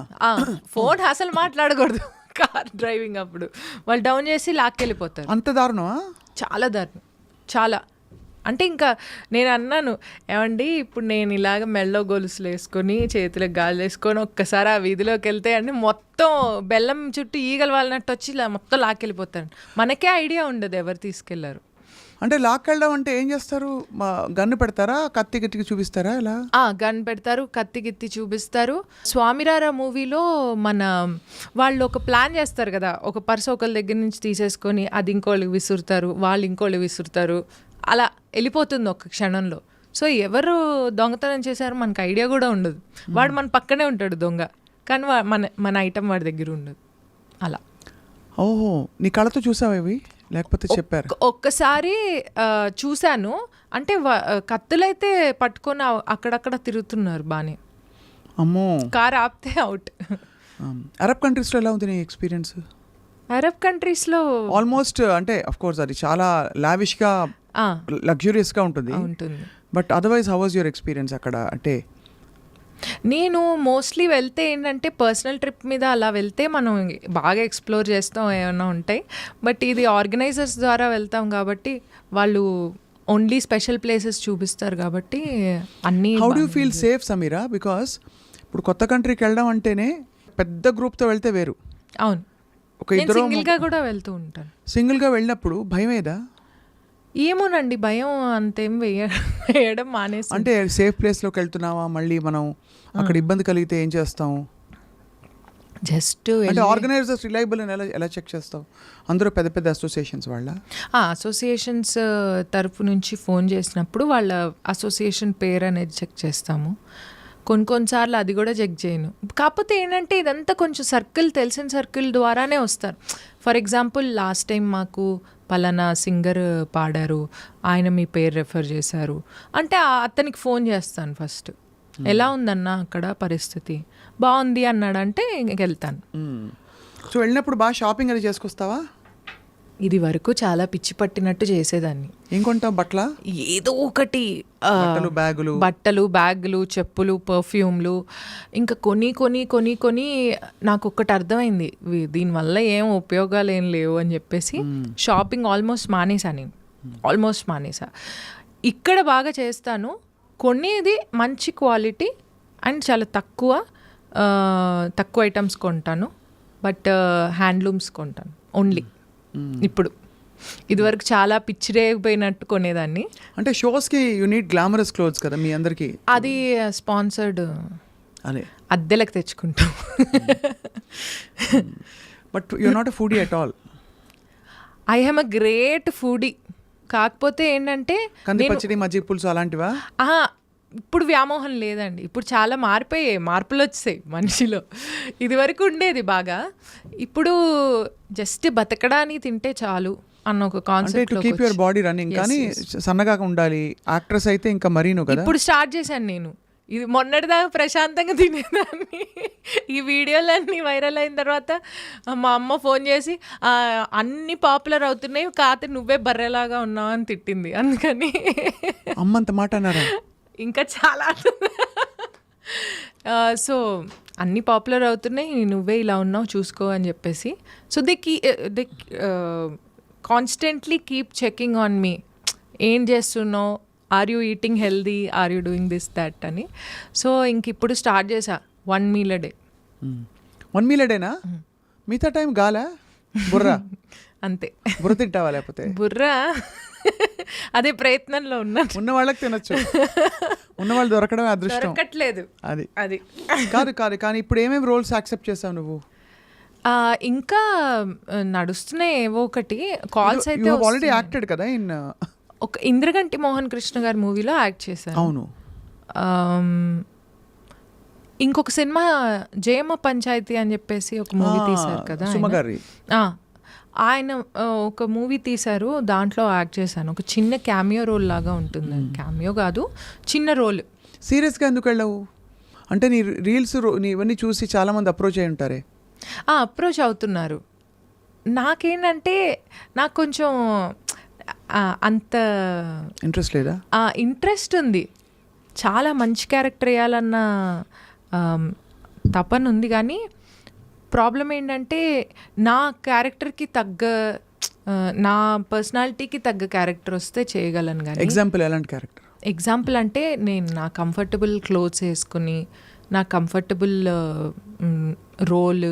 ఫోన్ అసలు మాట్లాడకూడదు కార్ డ్రైవింగ్ అప్పుడు. వాళ్ళు డౌన్ చేసి లాక్కెళ్ళిపోతారు. అంత దారుణమా? చాలా దారుణం, చాలా. అంటే ఇంకా నేను అన్నాను, ఏమండి ఇప్పుడు నేను ఇలాగ మెల్లో గొలుసులు వేసుకొని చేతులకు గాలి వేసుకొని ఒక్కసారి ఆ వీధిలోకి వెళ్తే అంటే మొత్తం బెల్లం చుట్టూ ఈగలు వాళ్ళనట్టు వచ్చి ఇలా మొత్తం లాక్కెళ్ళిపోతారు. మనకే ఐడియా ఉండదు ఎవరు తీసుకెళ్లారు. అంటే లాక్కెళ్ళడం అంటే ఏం చేస్తారు? గన్ను పెడతారా, కత్తి గిత్తికి చూపిస్తారా? ఇలా గన్ పెడతారు, కత్తి గిత్తి చూపిస్తారు. స్వామిరారా మూవీలో వాళ్ళు ఒక ప్లాన్ చేస్తారు కదా, ఒక పర్స్ ఒకళ్ళ దగ్గర నుంచి తీసేసుకొని అది ఇంకోళ్ళకి విసురుతారు, వాళ్ళు ఇంకోళ్ళకి విసురుతారు, అలా వెళ్ళిపోతుంది ఒక క్షణంలో. సో ఎవరు దొంగతనం చేశారో మనకు ఐడియా కూడా ఉండదు. వాడు మన పక్కనే ఉంటాడు దొంగ, కానీ మన ఐటమ్ వాడి దగ్గర ఉండదు. అలా. ఓహో, నీ కళ్ళతో చూసావా ఇవి లేకపోతే చెప్పారు? ఒక్కసారి చూశాను. అంటే కత్తులైతే పట్టుకొని అక్కడక్కడ తిరుగుతున్నారు బానే. అమ్మో. కార్ ఆపితే అవుట్. అరబ్ కంట్రీస్లో ఎలా ఉంది నీ ఎక్స్పీరియన్స్? అరబ్ కంట్రీస్లో ఆల్మోస్ట్ అంటే అఫ్ కోర్స్ అది చాలా లావిష్గా లగ్జూరియస్గా ఉంటుంది. But otherwise how was your experience అక్కడ? అంటే నేను మోస్ట్లీ వెళ్తే ఏంటంటే పర్సనల్ ట్రిప్ మీద అలా వెళ్తే మనం బాగా ఎక్స్ప్లోర్ చేస్తాం, ఏమైనా ఉంటాయి. బట్ ఇది ఆర్గనైజర్స్ ద్వారా వెళ్తాం కాబట్టి వాళ్ళు ఓన్లీ స్పెషల్ ప్లేసెస్ చూపిస్తారు కాబట్టి అన్నీ. How do feel safe Sameera? Because ఇప్పుడు కొత్త కంట్రీకి వెళ్ళడం అంటేనే పెద్ద గ్రూప్తో వెళ్తే వేరు. అవును, ఒక ఇద్దరు సింగిల్గా కూడా వెళ్తూ ఉంటాను. సింగిల్గా వెళ్ళినప్పుడు భయం ఏదా? ఏమోనండి, భయం అంతేం వేయడం మానేసి. అంటే సేఫ్ ప్లేస్లోకి వెళ్తున్నావా, మళ్ళీ మనం అక్కడ ఇబ్బంది కలిగితే ఏం చేస్తాం? జస్ట్ అంటే ఆర్గనైజర్స్ రిలయబుల్ అని ఎలా చెక్ చేస్తావు? అందరూ పెద్ద పెద్ద అసోసియేషన్స్ వాళ్ళ? అసోసియేషన్స్ తరఫు నుంచి ఫోన్ చేసినప్పుడు వాళ్ళ అసోసియేషన్ పేరు అనేది చెక్ చేస్తాము. కొన్నిసార్లు అది కూడా చెక్ చేయను. కాకపోతే ఏంటంటే ఇదంతా కొంచెం తెలిసిన సర్కిల్ ద్వారానే వస్తారు. ఫర్ ఎగ్జాంపుల్ లాస్ట్ టైం మాకు పలానా సింగర్ పాడారు, ఆయన మీ పేరు రెఫర్ చేశారు అంటే అతనికి ఫోన్ చేస్తాను ఫస్ట్. ఎలా ఉందన్న అక్కడ పరిస్థితి, బాగుంది అన్నాడంటే వెళ్తాను. సో వెళ్ళినప్పుడు బాగా షాపింగ్ అది చేసుకొస్తావా? ఇది వరకు చాలా పిచ్చి పట్టినట్టు చేసేదాన్ని. ఏం కొంటావు? ఏదో ఒకటి, బట్టలు, బ్యాగులు, చెప్పులు, పర్ఫ్యూమ్లు, ఇంకా కొని నాకు ఒక్కటి అర్థమైంది, దీనివల్ల ఏం ఉపయోగాలు ఏం లేవు అని చెప్పేసి షాపింగ్ ఆల్మోస్ట్ మానేసా. ఇక్కడ బాగా చేస్తాను, కొనేది మంచి క్వాలిటీ అండ్ చాలా తక్కువ ఐటమ్స్ కొంటాను. బట్ హ్యాండ్లూమ్స్ కొంటాను ఓన్లీ ఇప్పుడు. ఇదివరకు చాలా పిచ్చిరేగిపోయినట్టు కొనేదాన్ని. అంటే షోస్కి యూ నీడ్ గ్లామరస్ క్లోత్స్ కదా మీ అందరికి. అది స్పాన్సర్డ్, అదే అద్దెలకు తెచ్చుకుంటాం. But you not a foodie at all. I am a great foodie. కాకపోతే ఏంటంటే కంది పచ్చడి, మజ్జిగ పులుసు అలాంటివా? ఇప్పుడు వ్యామోహం లేదండి. ఇప్పుడు చాలా మారిపోయాయి, మార్పులు వచ్చాయి మనిషిలో. ఇది వరకు ఉండేది బాగా, ఇప్పుడు జస్ట్ బతకడానికి తింటే చాలు అన్న ఒక concept. To keep your body running. కానీ సన్నగా ఉండాలి. యాక్ట్రెస్ అయితే ఇంకా మరీను కదా. ఇప్పుడు స్టార్ట్ చేశాను నేను. ఇది మొన్నటిదాకా ప్రశాంతంగా తినేదాన్ని. ఈ వీడియోలన్నీ వైరల్ అయిన తర్వాత మా అమ్మ ఫోన్ చేసి అన్నీ పాపులర్ అవుతున్నాయి, కాకపోతే నువ్వే బర్రెలాగా ఉన్నావు అని తిట్టింది. అందుకని అమ్మంత మాట అన్నారా? ఇంకా చాలా. సో అన్నీ పాపులర్ అవుతున్నాయి, నువ్వే ఇలా ఉన్నావు చూసుకో అని చెప్పేసి. So they constantly keep checking on me. ఏం చేస్తున్నావు, are you eating healthy, are you doing this that అని. సో ఇంక ఇప్పుడు స్టార్ట్ చేసా 1 meal a day. 1 meal a day నా? మిగతా టైం గాలా బుర్రా? అంతే. బుర్ర తింటావా? లేకపోతే బుర్రా అదే ప్రయత్నంలో ఉన్న వాళ్ళకి తినచ్చు, ఉన్నవాళ్ళు దొరకడమే అదృష్టం. దొరకట్లేదు అది. అది కాదు కానీ ఇప్పుడు ఏమేమి రోల్స్ యాక్సెప్ట్ చేసావు నువ్వు? ఇంకా నడుస్తున్నాయి ఏవో ఒకటి. కాల్స్ అయితే ఆల్రెడీ యాక్టెడ్ కదా ఇన్ ఒక ఇంద్రగంటి మోహన్ కృష్ణ గారి మూవీలో యాక్ట్ చేశాను. అవును. ఇంకొక సినిమా జయమ్మ పంచాయతీ అని చెప్పేసి ఒక మూవీ తీశారు కదా సుమగారి. ఆయన ఒక మూవీ తీశారు, దాంట్లో యాక్ట్ చేశాను. ఒక చిన్న క్యామియో రోల్ లాగా ఉంటుంది. క్యామియో కాదు, చిన్న రోల్. సీరియస్గా ఎందుకు వెళ్ళావు? అంటే నీ రీల్స్ ఇవన్నీ చూసి చాలామంది అప్రోచ్ అయి ఉంటారే. అప్రోచ్ అవుతున్నారు. నాకేంటంటే నాకు కొంచెం అంత ఇంట్రెస్ట్ లేదా? ఇంట్రెస్ట్ ఉంది, చాలా మంచి క్యారెక్టర్ వేయాలన్న తపన ఉంది. కానీ ప్రాబ్లం ఏంటంటే నా క్యారెక్టర్కి తగ్గ, నా పర్సనాలిటీకి తగ్గ క్యారెక్టర్ వస్తే చేయగలను. కానీ ఎగ్జాంపుల్ ఎలాంటి క్యారెక్టర్? ఎగ్జాంపుల్ అంటే నేను నా కంఫర్టబుల్ క్లోత్స్ వేసుకుని, నా కంఫర్టబుల్ రోల్,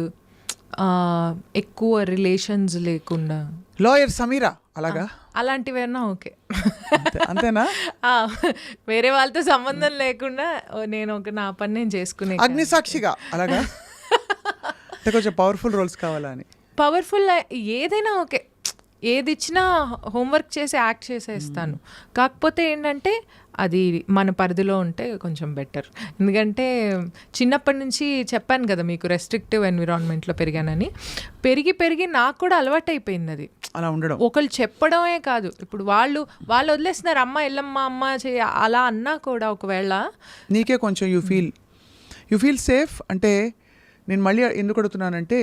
ఎక్కువ రిలేషన్స్ లేకుండా. లాయర్ సమీరా అలాగా? అలాంటివైనా ఓకే. అంతేనా? వేరే వాళ్ళతో సంబంధం లేకుండా నేను నా పని నేను చేసుకునే. అగ్నిసాక్షిగా అలాగా? కొంచెం పవర్ఫుల్ రోల్స్ కావాలా అని? పవర్ఫుల్ ఏదైనా ఓకే, ఏది ఇచ్చినా హోంవర్క్ చేసి యాక్ట్ చేసేస్తాను. కాకపోతే ఏంటంటే అది మన పరిధిలో ఉంటే కొంచెం బెటర్. ఎందుకంటే చిన్నప్పటి నుంచి చెప్పాను కదా మీకు, రెస్ట్రిక్టివ్ ఎన్విరాన్మెంట్లో పెరిగానని. పెరిగి నాకు కూడా అలవాటు అయిపోయింది అది అలా ఉండడం. ఒకళ్ళు చెప్పడమే కాదు, ఇప్పుడు వాళ్ళు వదిలేస్తున్నారు, అమ్మ ఎల్లమ్మ అమ్మ చేయ అలా అన్నా కూడా ఒకవేళ నీకే కొంచెం యూ ఫీల్ సేఫ్. అంటే నేను మళ్ళీ ఎందుకు అడుగుతున్నానంటే,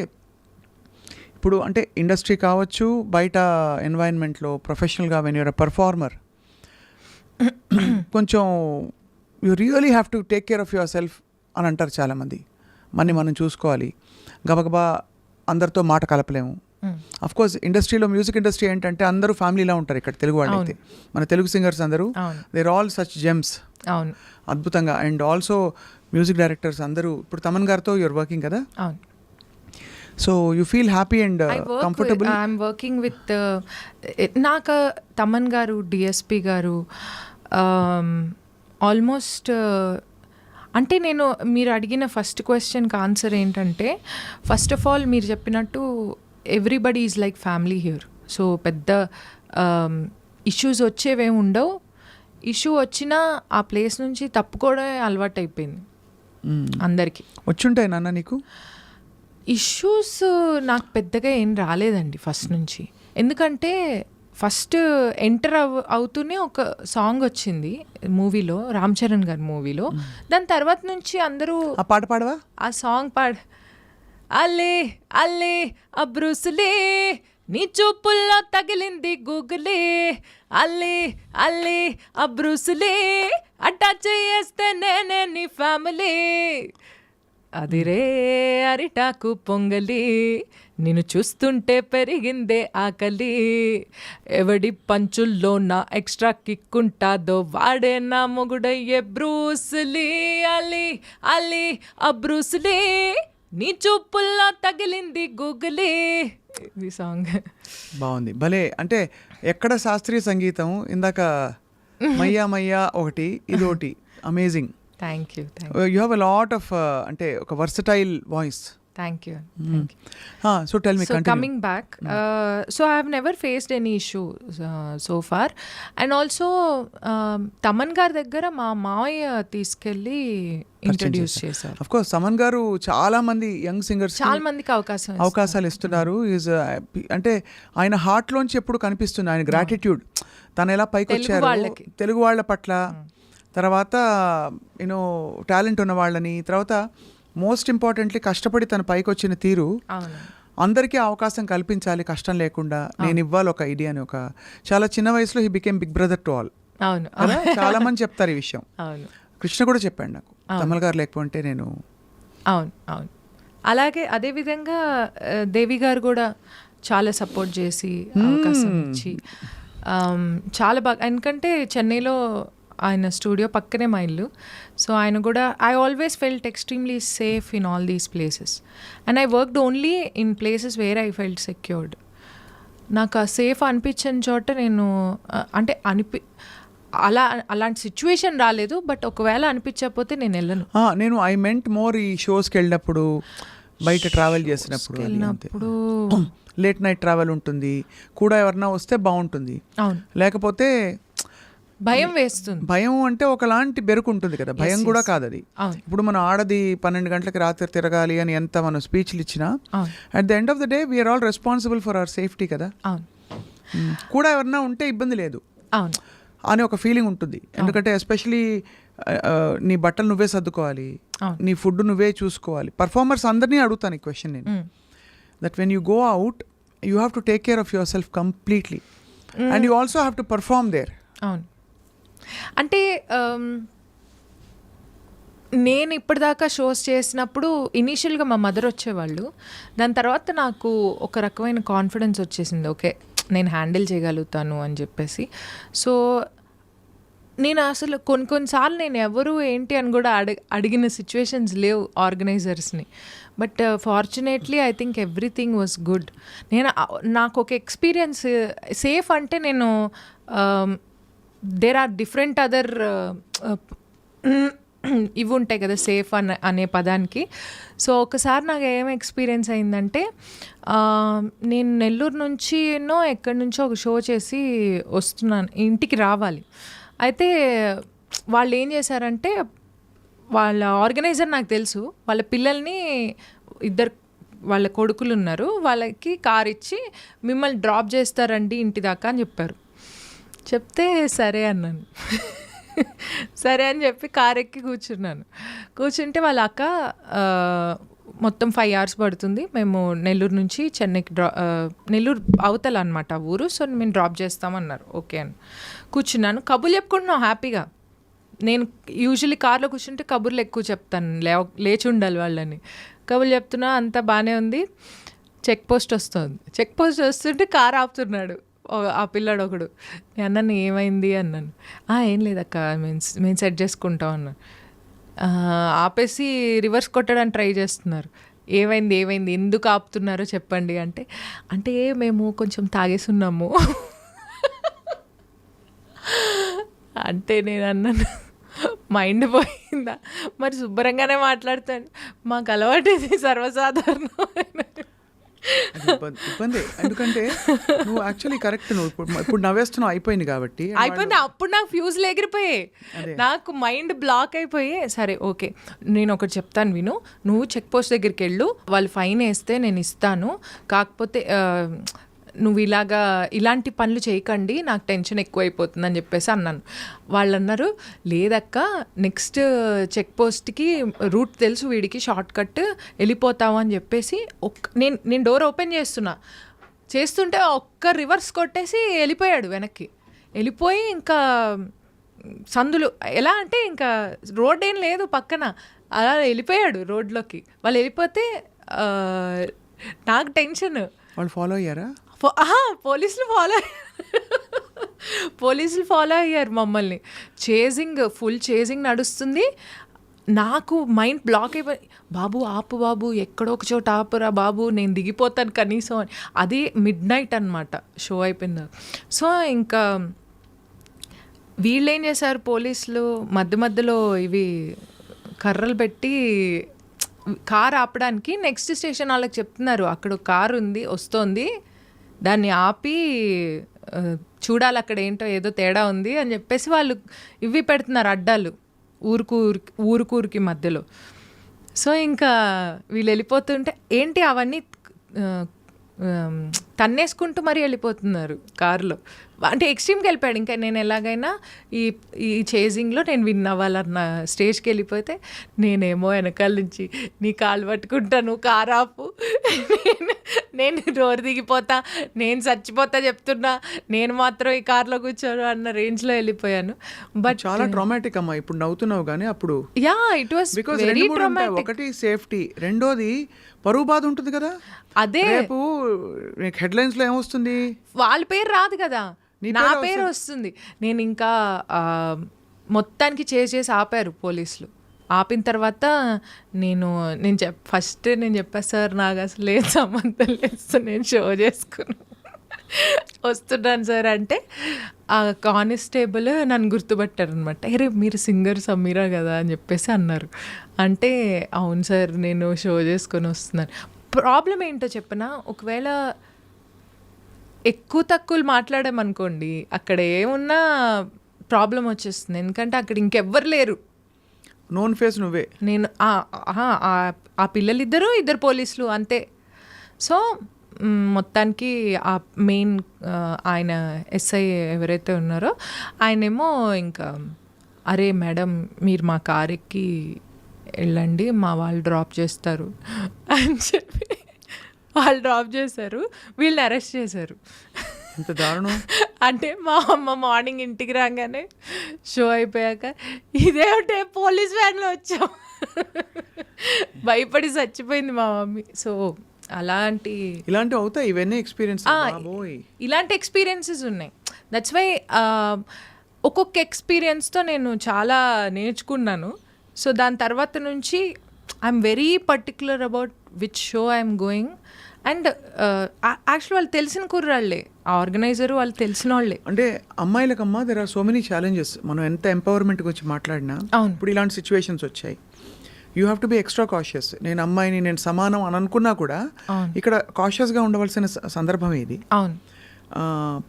ఇప్పుడు అంటే ఇండస్ట్రీ కావచ్చు, బయట ఎన్వైరన్మెంట్లో ప్రొఫెషనల్గా వెన్ యూర్ అ పర్ఫార్మర్, కొంచెం you really have to take care of yourself అని అంటారు చాలామంది. మనం చూసుకోవాలి, గబగబా అందరితో మాట కలపలేము. అఫ్ కోర్స్ ఇండస్ట్రీలో, మ్యూజిక్ ఇండస్ట్రీ ఏంటంటే అందరూ ఫ్యామిలీలా ఉంటారు ఇక్కడ తెలుగు వాళ్ళు అయితే. మన తెలుగు సింగర్స్ అందరూ దేర్ ఆల్ సచ్ జెమ్స్. అవును, అద్భుతంగా. అండ్ ఆల్సో మ్యూజిక్ డైరెక్టర్స్ అందరూ, ఇప్పుడు తమన్ గారితో యూర్ వర్కింగ్ కదా. అవును. So you feel happy and comfortable? I'm working with నాకు తమన్ గారు, డిఎస్పి గారు, ఆల్మోస్ట్ అంటే నేను మీరు అడిగిన ఫస్ట్ క్వశ్చన్కి ఆన్సర్ ఏంటంటే, ఫస్ట్ ఆఫ్ ఆల్ మీరు చెప్పినట్టు everybody is like family here. So పెద్ద ఇష్యూస్ వచ్చేవేమి ఉండవు. ఇష్యూ వచ్చినా ఆ ప్లేస్ నుంచి తప్పుకోవడమే అలవాటు అయిపోయింది అందరికీ. వచ్చుంటాయి నాన్న నీకు ఇష్యూస్? నాకు పెద్దగా ఏం రాలేదండి ఫస్ట్ నుంచి. ఎందుకంటే ఫస్ట్ ఎంటర్ అవుతూనే ఒక సాంగ్ వచ్చింది మూవీలో, రామ్ చరణ్ గారి మూవీలో. దాని తర్వాత నుంచి అందరూ ఆ పాట పాడవా? ఆ సాంగ్ అల్లే అల్లే అబ్రూసులే, నీ చూపుల్లో తగిలింది గూగులే, అల్లే అల్లే అబ్రూసులే, అటాచ్ చేస్తే నేనే నీ ఫ్యామిలీ, అదిరే అరిటాకు పొంగలి, నిన్ను చూస్తుంటే పెరిగిందే ఆకలి, ఎవడి పంచుల్లో నా ఎక్స్ట్రా కిక్కుంటాదో వాడే నా మొగుడయ్యే బ్రూస్లీ, అలీ అలీ అబ్రూస్లీ, నీ చూపుల్లో తగిలింది గూగులే, ఈ సాంగ్. బాగుంది భలే. అంటే ఎక్కడ శాస్త్రీయ సంగీతం, ఇందాక మయ్యా మయ్యా ఒకటి, ఇదొకటి amazing. Thank you you have a lot of అంటే ఒక versatile voice. Thank you. So tell me, So coming back, so I have never faced any issue so far. And also Thaman గారి దగ్గర మా మావయ్య తీసుకెళ్ళి ఇంట్రడ్యూస్ చేశారు. అఫ్ కోర్స్ తమన్ గారు చాలా మంది యంగ్ సింగర్స్ చాలా మందికి అవకాశాలు ఇస్తున్నారు. ఈజ్ అంటే ఆయన హార్ట్ లోంచి ఎప్పుడు కనిపిస్తుంది ఆయన గ్రాటిట్యూడ్. తను ఎలా పైకి వచ్చారు తెలుగు వాళ్ళ పట్ల, తర్వాత యూనో టాలెంట్ ఉన్న వాళ్ళని, తర్వాత మోస్ట్ ఇంపార్టెంట్లీ కష్టపడి తన పైకి వచ్చిన తీరు, అందరికీ అవకాశం కల్పించాలి కష్టం లేకుండా, నేను ఇవ్వాలి ఒక ఐడియా అని. ఒక చాలా చిన్న వయసులో he became big brother to all. అవును, చాలా మంది చెప్తారు ఈ విషయం. అవును, కృష్ణ కూడా చెప్పాడు నాకు, తమల్ గారు లేకపోతే నేను. అవును అవును. అలాగే అదేవిధంగా దేవి గారు కూడా చాలా సపోర్ట్ చేసి అవకాశం ఇచ్చి చాలా బాగా, ఎందుకంటే చెన్నైలో ఆయన స్టూడియో పక్కనే మా ఇల్లు. సో ఆయన కూడా, I always felt extremely safe in all these places and I worked only in places where I felt secured. నాకు ఆ సేఫ్ అనిపించిన చోట నేను అంటే అలాంటి సిచ్యువేషన్ రాలేదు, బట్ ఒకవేళ అనిపించకపోతే నేను వెళ్ళను. నేను ఐ మెంట్ మోర్ ఈ షోస్కి వెళ్ళినప్పుడు, బయట ట్రావెల్ చేసినప్పుడు లేట్ నైట్ ట్రావెల్ ఉంటుంది కూడా, ఎవరన్నా వస్తే బాగుంటుంది. అవును, లేకపోతే భయం వేస్తుంది. భయం అంటే ఒకలాంటి బెరుకు ఉంటుంది కదా, భయం కూడా కాదు అది. ఇప్పుడు మనం ఆడది 12 గంటలకు రాత్రి తిరగాలి అని ఎంత మనం స్పీచ్లు ఇచ్చినా, at the end of the day we're all responsible for our safety కదా. కూడా ఎవరన్నా ఉంటే ఇబ్బంది లేదు అని ఒక ఫీలింగ్ ఉంటుంది. ఎందుకంటే ఎస్పెషలీ నీ బట్టలు నువ్వే సర్దుకోవాలి, నీ ఫుడ్ నువ్వే చూసుకోవాలి. పర్ఫార్మర్స్ అందరినీ అడుగుతాను ఈ క్వశ్చన్ నేను, that when you go out you have to take care of yourself completely and you also have to perform there. అవును, అంటే నేను ఇప్పటిదాకా షోస్ చేసినప్పుడు ఇనీషియల్గా మా మదర్ వచ్చేవాళ్ళు, దాని తర్వాత నాకు ఒక రకమైన కాన్ఫిడెన్స్ వచ్చేసింది, ఓకే నేను హ్యాండిల్ చేయగలుగుతాను అని చెప్పేసి. సో నేను అసలు కొన్నిసార్లు నేను ఎవరు ఏంటి అని కూడా అడిగిన సిచ్యువేషన్స్ లేవు ఆర్గనైజర్స్ని. But fortunately I think everything was good. నాకు ఒక ఎక్స్పీరియన్స్ సేఫ్ అంటే నేను దేర్ ఆర్ డిఫరెంట్ అదర్ ఇవి ఉంటాయి కదా సేఫ్ అనే పదానికి. సో ఒకసారి నాకు ఏం ఎక్స్పీరియన్స్ అయిందంటే, నేను నెల్లూరు నుంచి ఎక్కడి నుంచో ఒక షో చేసి వస్తున్నాను, ఇంటికి రావాలి. అయితే వాళ్ళు ఏం చేశారంటే, వాళ్ళ ఆర్గనైజర్ నాకు తెలుసు, వాళ్ళ పిల్లల్ని వాళ్ళ కొడుకులు ఉన్నారు, వాళ్ళకి కార్ ఇచ్చి మిమ్మల్ని డ్రాప్ చేస్తారండి ఇంటి దాకా అని చెప్పారు. చెప్తే సరే అన్నాను. సరే అని చెప్పి కార్ ఎక్కి కూర్చుంటే వాళ్ళ అక్క మొత్తం 5 hours పడుతుంది, మేము నెల్లూరు నుంచి చెన్నైకి నెల్లూరు అవతల అనమాట ఊరు, సో మేము డ్రాప్ చేస్తామన్నారు. ఓకే అని కూర్చున్నాను, కబుర్లు చెప్పుకుంటున్నాం హ్యాపీగా. నేను యూజువల్లీ కార్లో కూర్చుంటే కబుర్లు ఎక్కువ చెప్తాను, లేచి ఉండాలి వాళ్ళని. కబుర్లు చెప్తున్నా, అంతా బాగానే ఉంది. చెక్ పోస్ట్ వస్తుంటే కార్ ఆపుతున్నాడు ఆ పిల్లాడు ఒకడు. నేను అన్నాను ఏమైంది అన్నాను. ఏం లేదక్క మేము సెట్ చేసుకుంటాం అన్నాను. ఆపేసి రివర్స్ కొట్టడానికి ట్రై చేస్తున్నారు. ఏమైంది ఎందుకు ఆపుతున్నారో చెప్పండి అంటే మేము కొంచెం తాగేసున్నాము అంటే నేను అన్నాను మైండ్ పోయిందా, మరి శుభ్రంగానే మాట్లాడతాను, మాకు అలవాటు ఇది సర్వసాధారణం. ఇబ్బంది, ఎందుకంటే నువ్వు యాక్చువల్లీ కరెక్ట్, నువ్వు ఇప్పుడు నవ్వేస్తున్నావు, అయిపోయింది కాబట్టి అప్పుడు నాకు ఫ్యూజ్లు ఎగిరిపోయాయి, నాకు మైండ్ బ్లాక్ అయిపోయి, సరే ఓకే నేను ఒకటి చెప్తాను విను, నువ్వు చెక్ పోస్ట్ దగ్గరికి వెళ్ళు, వాళ్ళు ఫైన్ వేస్తే నేను ఇస్తాను, కాకపోతే నువ్వు ఇలాంటి పనులు చేయకండి, నాకు టెన్షన్ ఎక్కువైపోతుందని చెప్పేసి అన్నాను. వాళ్ళు అన్నారు, లేదక్క నెక్స్ట్ చెక్ పోస్ట్కి రూట్ తెలుసు వీడికి, షార్ట్ కట్ వెళ్ళిపోతావు అని చెప్పేసి నేను డోర్ ఓపెన్ చేస్తుంటే ఒక్క రివర్స్ కొట్టేసి వెళ్ళిపోయాడు వెనక్కి. వెళ్ళిపోయి ఇంకా సందులు ఎలా అంటే ఇంకా రోడ్ ఏం లేదు పక్కన, అలా వెళ్ళిపోయాడు రోడ్లోకి. వాళ్ళు వెళ్ళిపోతే నాకు టెన్షన్. వాళ్ళు ఫాలో అయ్యారా? పోలీసులు ఫాలో అయ్యారు మమ్మల్ని. ఫుల్ చేజింగ్ నడుస్తుంది. నాకు మైండ్ బ్లాక్ అయిపోయి, బాబు ఆపు బాబు, ఎక్కడో ఒక చోట ఆపురా బాబు, నేను దిగిపోతాను కనీసం అని. అది మిడ్ నైట్ అనమాట షో అయిపోయింది. సో ఇంకా వీళ్ళు ఏం చేశారు, పోలీసులు మధ్య మధ్యలో ఇవి కర్రలు పెట్టి కార్ ఆపడానికి నెక్స్ట్ స్టేషన్ వాళ్ళకి చెప్తున్నారు, అక్కడ ఒక కారు ఉంది వస్తోంది, దాన్ని ఆపి చూడాలి అక్కడ ఏంటో ఏదో తేడా ఉంది అని చెప్పేసి వాళ్ళు ఇవి పెడుతున్నారు అడ్డాలు ఊరుకూరికి మధ్యలో. సో ఇంకా వీళ్ళు వెళ్ళిపోతుంటే ఏంటి అవన్నీ తన్నేసుకుంటూ మరీ వెళ్ళిపోతున్నారు కారులో. అంటే ఎక్స్ట్రీమ్కి వెళ్ళిపోయాడు. ఇంకా నేను ఎలాగైనా ఈ చేజింగ్లో నేను విన్ అవ్వాలన్న స్టేజ్కి వెళ్ళిపోతే, నేనేమో వెనకాల నుంచి నీ కాలు పట్టుకుంటాను, కారు ఆపు, నేను డోర్ దిగిపోతా, నేను చచ్చిపోతా చెప్తున్నా, నేను మాత్రం ఈ కార్లో కూర్చోను అన్న రేంజ్లో వెళ్ళిపోయాను. బట్ చాలా ట్రామాటిక్ అమ్మా. ఇప్పుడు నవ్వుతున్నావు కానీ అప్పుడు yeah it was because very traumatic. ఒకటి సేఫ్టీ, రెండోది పరువు బాధ ఉంటుంది కదా. అదే రేపు హెడ్లైన్స్ లో ఏమొస్తుంది, వాళ్ళ పేరు రాదు కదా, నా పేరు వస్తుంది. నేను ఇంకా మొత్తానికి చేసి ఆపారు పోలీసులు. ఆపిన తర్వాత నేను ఫస్ట్ చెప్పా, సార్ నాకు అసలు ఏం సంబంధం లేదు, నేను షో చేసుకున్నాను వస్తున్నాను సార్ అంటే ఆ కానిస్టేబుల్ నన్ను గుర్తుపట్టారు అనమాట. అరే మీరు సింగర్ సమీరా కదా అని చెప్పేసి అన్నారు. అంటే అవును సార్ నేను షో చేసుకొని వస్తున్నాను. ప్రాబ్లం ఏంటో చెప్పనా, ఒకవేళ ఎక్కువ తక్కువలు మాట్లాడామనుకోండి అక్కడ ఏమున్నా ప్రాబ్లం వచ్చేస్తుంది. ఎందుకంటే అక్కడ ఇంకెవ్వరు లేరు, నోన్ ఫేస్ నువ్వే. నేను ఆ పిల్లలిద్దరూ ఇద్దరు పోలీసులు అంతే. సో మొత్తానికి ఆ మెయిన్ ఆయన ఎస్ఐ ఎవరైతే ఉన్నారో ఆయనేమో ఇంకా, అరే మేడం మీరు మా కార్ ఎక్కి వెళ్ళండి, మా వాళ్ళు డ్రాప్ చేస్తారు అని చెప్పి వాళ్ళు డ్రాప్ చేశారు, వీళ్ళని అరెస్ట్ చేశారు. ఎంత దారుణం. అంటే మా అమ్మ మార్నింగ్ ఇంటికి రాగానే షో అయిపోయాక, ఇదేమిటే పోలీస్ వ్యాన్లో వచ్చాం, భయపడి చచ్చిపోయింది మా మమ్మీ. సో ఇలాంటివి అవుతాయి ఇవన్నీ ఎక్స్పీరియన్స్. ఇలాంటి ఎక్స్పీరియన్సెస్ ఉన్నాయి. దట్స్ వై ఒక్కొక్క ఎక్స్పీరియన్స్తో నేను చాలా నేర్చుకున్నాను. సో దాని తర్వాత నుంచి I'm very particular about which show I'm going. And actually వాళ్ళు తెలిసిన కుర్రాళ్ళే, ఆ ఆర్గనైజరు వాళ్ళు తెలిసిన వాళ్ళే. అంటే అమ్మాయిలకమ్మా there are so many challenges. మనం ఎంత ఎంపవర్మెంట్ గురించి మాట్లాడినా ఇప్పుడు ఇలాంటి సిచ్యువేషన్స్ వచ్చాయి, you have to be extra cautious. నేను అమ్మాయిని, నేను సమానం అని అనుకున్నా కూడా ఇక్కడ కాషియస్గా ఉండవలసిన సందర్భం ఇది. అవును,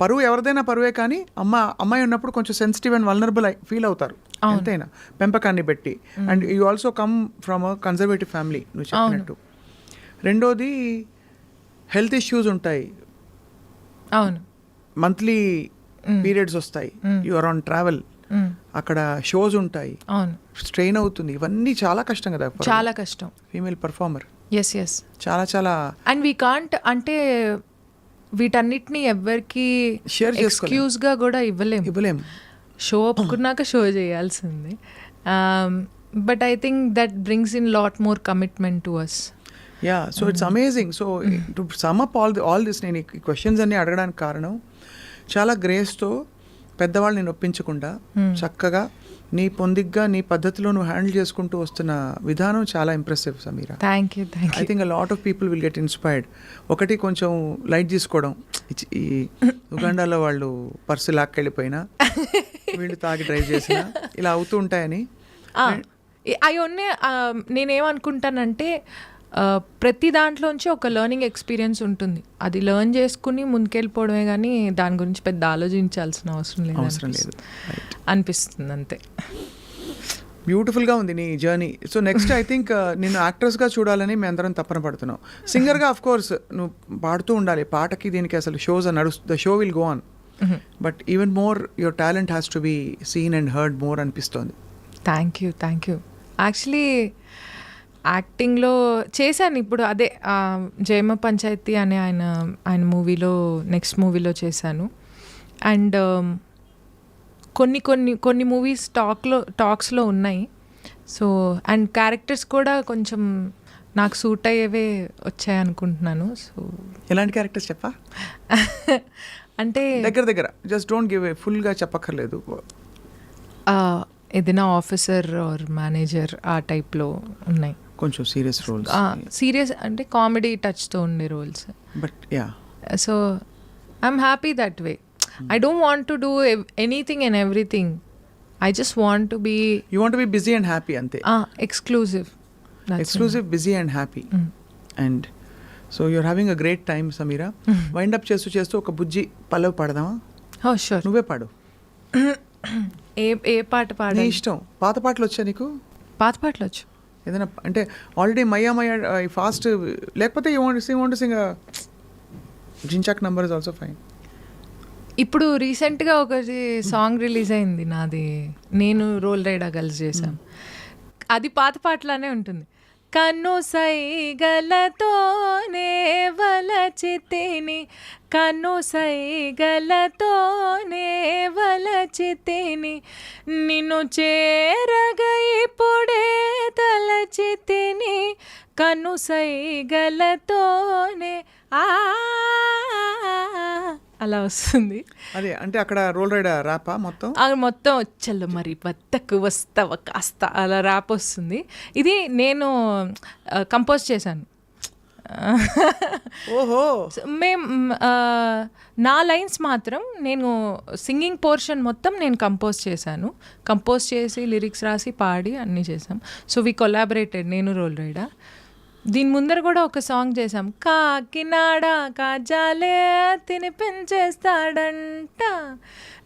పరువు ఎవరిదైనా పరువే, కానీ అమ్మాయి ఉన్నప్పుడు కొంచెం సెన్సిటివ్ అండ్ వల్నరబుల్ ఫీల్ అవుతారు ఎంతైనా పెంపకాన్ని బట్టి. And you also come from a conservative family నువ్వు చెప్పినట్టు. రెండోది హెల్త్ ఇష్యూస్ ఉంటాయి, అవును, మంత్లీ పీరియడ్స్ వస్తాయి, యు ఆర్ ఆన్ ట్రావెల్, అక్కడ షోస్ ఉంటాయి, అవును, స్ట్రెయిన్ అవుతుంది. ఇవన్నీ చాలా కష్టం కదా, చాలా కష్టం ఫీమేల్ పర్ఫార్మర్. ఎస్ ఎస్, చాలా చాలా. అండ్ వీ కాంట్, అంటే వీటన్నిటిని ఎవరికి ఎక్స్క్యూజ్గా కూడా ఇవ్వలేము. షో ఒప్పుకున్నాక షో చేయాల్సింది. But I think that brings in lot more commitment to us. Yeah, so it's amazing. So to sum up all this, నేను ఈ క్వశ్చన్స్ అన్ని అడగడానికి కారణం, చాలా గ్రేస్తో పెద్దవాళ్ళు నేను ఒప్పించకుండా చక్కగా నీ పొందిగ్గా నీ పద్ధతిలో నువ్వు హ్యాండిల్ చేసుకుంటూ వస్తున్న విధానం చాలా impressive Sameera. Thank you. I think a lot of people will get inspired. ఒకటి కొంచెం లైట్ తీసుకోవడం, ఈ ఉగాండాలో వాళ్ళు పర్సు లాక్కెళ్ళిపోయినా వీళ్ళు తాగి డ్రైవ్ చేసినా ఇలా అవుతూ ఉంటాయని. అవన్నీ నేనేమనుకుంటానంటే ప్రతి దాంట్లోంచి ఒక లెర్నింగ్ ఎక్స్పీరియన్స్ ఉంటుంది, అది లెర్న్ చేసుకుని ముందుకెళ్ళిపోవడమే, కానీ దాని గురించి పెద్ద ఆలోచించాల్సిన అవసరం లేదు అనిపిస్తుంది అంతే. బ్యూటిఫుల్గా ఉంది నీ journey. So next I think నేను యాక్ట్రెస్గా చూడాలని మేము అందరం తప్పన పడుతున్నాం. సింగర్గా ఆఫ్ కోర్స్ నువ్వు పాడుతూ ఉండాలి, పాటకి దీనికి అసలు shows the show will go on, but even more your talent has to be seen and heard more అనిపిస్తోంది. Thank you. యాక్చువల్లీ యాక్టింగ్లో చేశాను ఇప్పుడు, అదే జయమ పంచాయతీ అనే ఆయన మూవీలో, నెక్స్ట్ మూవీలో చేశాను. అండ్ కొన్ని మూవీస్ టాక్స్లో ఉన్నాయి. సో అండ్ క్యారెక్టర్స్ కూడా కొంచెం నాకు సూట్ అయ్యేవే వచ్చాయి అనుకుంటున్నాను. సో ఎలాంటి క్యారెక్టర్స్ చెప్పా? అంటే దగ్గర జస్ట్ డోంట్ గివ్ ఫుల్గా చెప్పక్కర్లేదు. ఏదైనా ఆఫీసర్ ఆర్ మేనేజర్ ఆ టైప్లో ఉన్నాయి. కొంచెం సీరియస్ రోల్స్, సీరియస్ అంటే కామెడీ టచ్తో ఉండే roles. But yeah, so I'm happy that way. I don't want to do anything and everything. I just want to be you want be busy and happy అంతే. Exclusive, busy and happy. And so you're having a great time Sameera. Wind up చేస్తూ చేస్తూ ఒక బుజ్జి పల్లవి పాడదామా? Sure. నువ్వే పాడు. ఏ పాట నీ పాడాలి? ఇష్టం. పాత పాటలు వచ్చా నీకు? పాత పాటలు వచ్చు. ఏదైనా అంటే ఆల్రెడీ మయ్యా ఫాస్ట్, లేకపోతే యూ వాంట్ సింగ్ జించాక్ నంబర్ ఇస్ ఆల్సో ఫైన్. ఇప్పుడు రీసెంట్గా ఒకటి సాంగ్ రిలీజ్ అయింది నాది, నేను రోల్ రైడా కలిసి చేశాం. అది పాత పాటలానే ఉంటుంది. కన్ను సైగలతోనే వలచితిని, కన్ను సైగలతోనే వలచితిని, నిన్ను చేరగా ఇప్పుడే తలచితిని, కన్ను సైగలతోనే అలా వస్తుంది. అదే అంటే అక్కడ రోల్ రైడ్ ర్యాపా మొత్తం? మొత్తం వచ్చల్లో మరి బద్దకు వస్తావ కాస్త అలా ర్యాప్ వస్తుంది. ఇది నేను కంపోజ్ చేశాను. ఓహో. నా లైన్స్ మాత్రం నేను సింగింగ్ పోర్షన్ మొత్తం నేను కంపోజ్ చేశాను. కంపోజ్ చేసి లిరిక్స్ రాసి పాడి అన్నీ చేసాం. సో వి కొలాబరేటెడ్, నేను రోల్ రైడా. దీని ముందర కూడా ఒక సాంగ్ చేసాం. కాకినాడ కాజాలే తినిపించేస్తాడంట,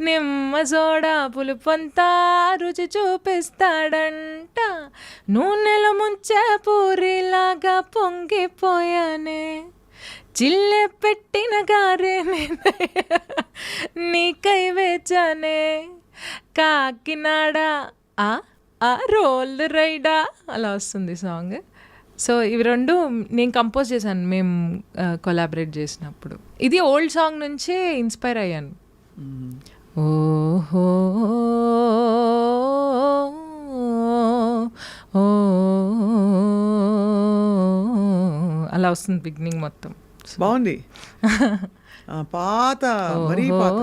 నిమ్మ సోడా పులుపంతా రుచి చూపిస్తాడంట, నూనెల ముంచే పూరిలాగా పొంగిపోయానే, చిల్లె పెట్టిన గారే నీకై వేచానే, కాకినాడ రోల్ రైడా అలా వస్తుంది సాంగ్. సో ఇవి రెండు నేను కంపోజ్ చేశాను, మేము కొలాబరేట్ చేసినప్పుడు. ఇది ఓల్డ్ సాంగ్ నుంచే ఇన్స్పైర్ అయ్యాను. ఓహో అలా వస్తుంది బిగినింగ్ మొత్తం. బాగుంది. పాత మరీ పాత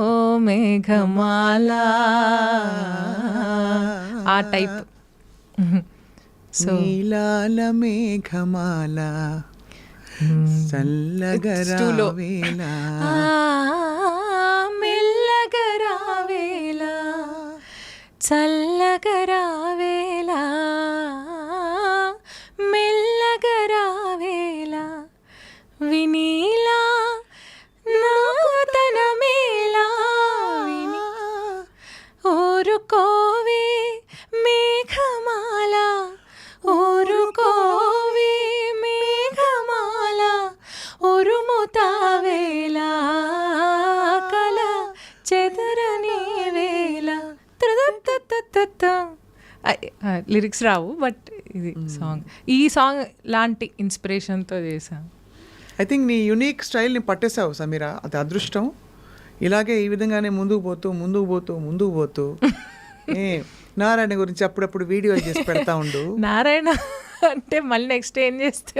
మేఘమాల ఆ టైప్. నీలాల మేఘమాల చల్లగరావేలా మెల్లగరావేలా చల్లగరావేలా మెల్లగరావేలా వినీలా నాతనమేలా విని ఊరుకోవే మేఘమాల ఊరుకోవే మేఘమాల ఉరుముతావేలా కల చెదరని వేళ. లిరిక్స్ రావు బట్ ఇది సాంగ్, ఈ సాంగ్ లాంటి ఇన్స్పిరేషన్తో చేశాను. ఐ థింక్ నీ యూనిక్ స్టైల్ని పట్టేసావు సమీరా, అది అదృష్టం. ఇలాగే ఈ విధంగానే ముందుకు పోతూ నారాయణ గురించి అప్పుడప్పుడు వీడియోలు చేసి పెడతా ఉండు. నారాయణ అంటే మళ్ళీ నెక్స్ట్ ఏం చేస్తే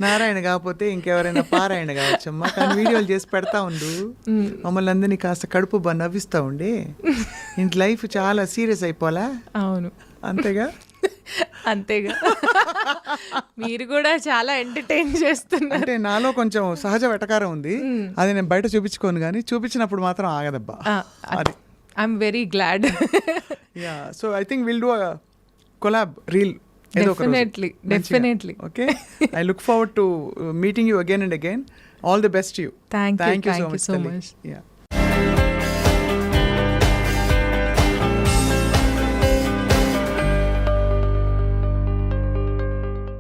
నారాయణ కాకపోతే ఇంకెవరైనా పారాయణ కావచ్చమ్మా, కానీ వీడియోలు చేసి పెడతా ఉండు. మమ్మల్ని అందరినీ కాస్త కడుపు నవ్విస్తూ ఉండి. ఇంటి లైఫ్ చాలా సీరియస్ అయిపోలా. అవును అంతేగా అంతేగా. మీరు కూడా చాలా ఎంటర్టైన్ చేస్తున్నారు. అంటే నాలో కొంచెం సహజ వెటకారం ఉంది, అది నేను బయట చూపించుకోను, కానీ చూపించినప్పుడు మాత్రం ఆగదబ్బా. అది I'm very glad. Yeah, so I think will do a collab reel. Definitely. Okay. I look forward to meeting you again and again. All the best to you. Thank you so much. Yeah.